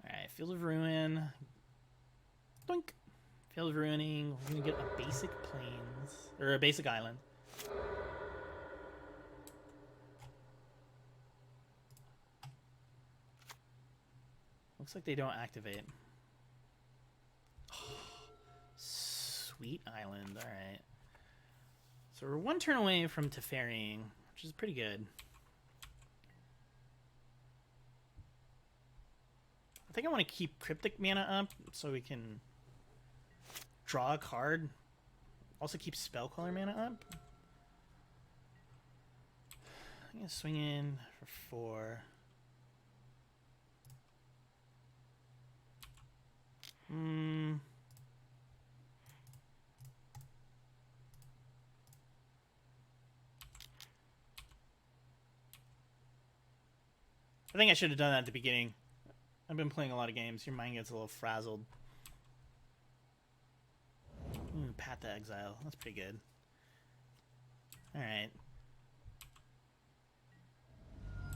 Alright, Field of Ruin. Doink! Field of Ruining. We're gonna get a basic plains. Or a basic island. Looks like they don't activate. Sweet island, alright. So we're 1 turn away from Teferrying, which is pretty good. I think I want to keep Cryptic mana up so we can draw a card. Also keep Spellcaller mana up. I'm going to swing in for 4. I think I should have done that at the beginning. I've been playing a lot of games. Your mind gets a little frazzled. Path to Exile. That's pretty good. Alright.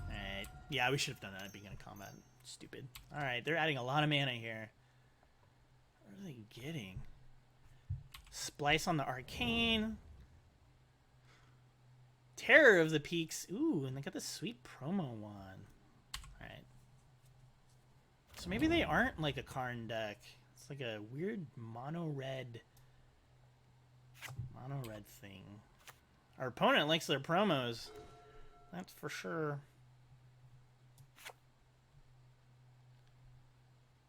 Alright. Yeah, we should have done that at the beginning of combat. Stupid. Alright, they're adding a lot of mana here. What are they getting? Splice on the Arcane. Terror of the Peaks. Ooh, and they got this sweet promo one. Alright. So maybe they aren't like a Karn deck. It's like a weird mono-red Mono red thing. Our opponent likes their promos. That's for sure.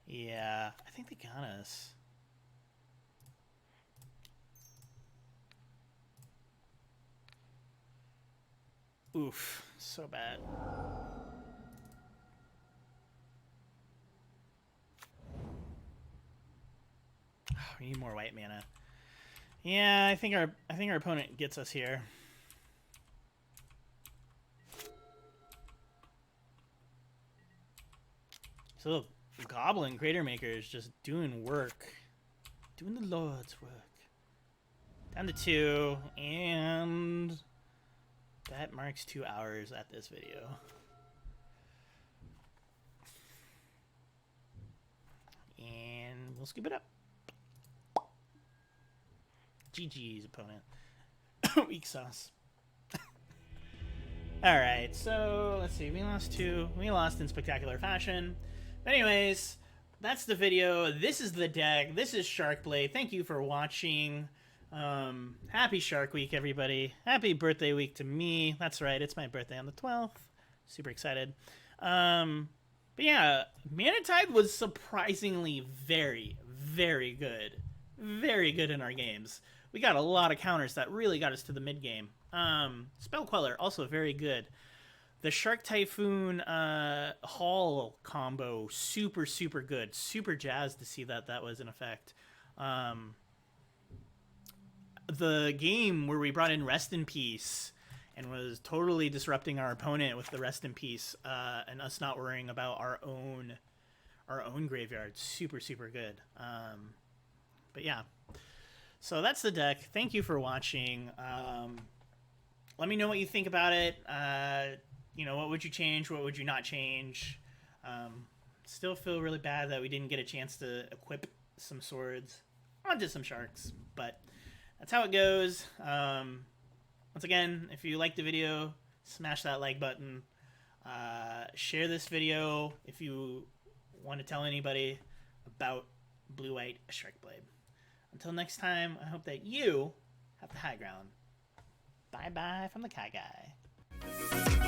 Yeah, I think they got us. Oof, so bad. Oh, we need more white mana. Yeah, I think our opponent gets us here. So Goblin Crater Maker is just doing work. Doing the Lord's work. Down to 2, and that marks 2 hours at this video. And we'll scoop it up. GG's opponent. Weak sauce. Alright, so let's see. We lost 2. We lost in spectacular fashion. But anyways, that's the video. This is the deck. This is Sharkblade. Thank you for watching. Happy Shark Week, everybody. Happy birthday week to me. That's right. It's my birthday on the 12th. Super excited. But yeah, Mana Tide was surprisingly very, very good. Very good in our games. We got a lot of counters that really got us to the mid game. Spell Queller, also very good. The Shark Typhoon Hall combo, super, super good. Super jazzed to see that was in effect. The game where we brought in Rest in Peace and was totally disrupting our opponent with the Rest in Peace, and us not worrying about our own graveyard. Super, super good. But yeah. So that's the deck. Thank you for watching. Let me know what you think about it. You know, what would you change? What would you not change? Still feel really bad that we didn't get a chance to equip some swords onto some sharks, but that's how it goes. Once again, if you liked the video, smash that like button. Share this video if you want to tell anybody about Blue-White Sharkblade. Until next time, I hope that you have the high ground. Bye-bye from the KyGuy.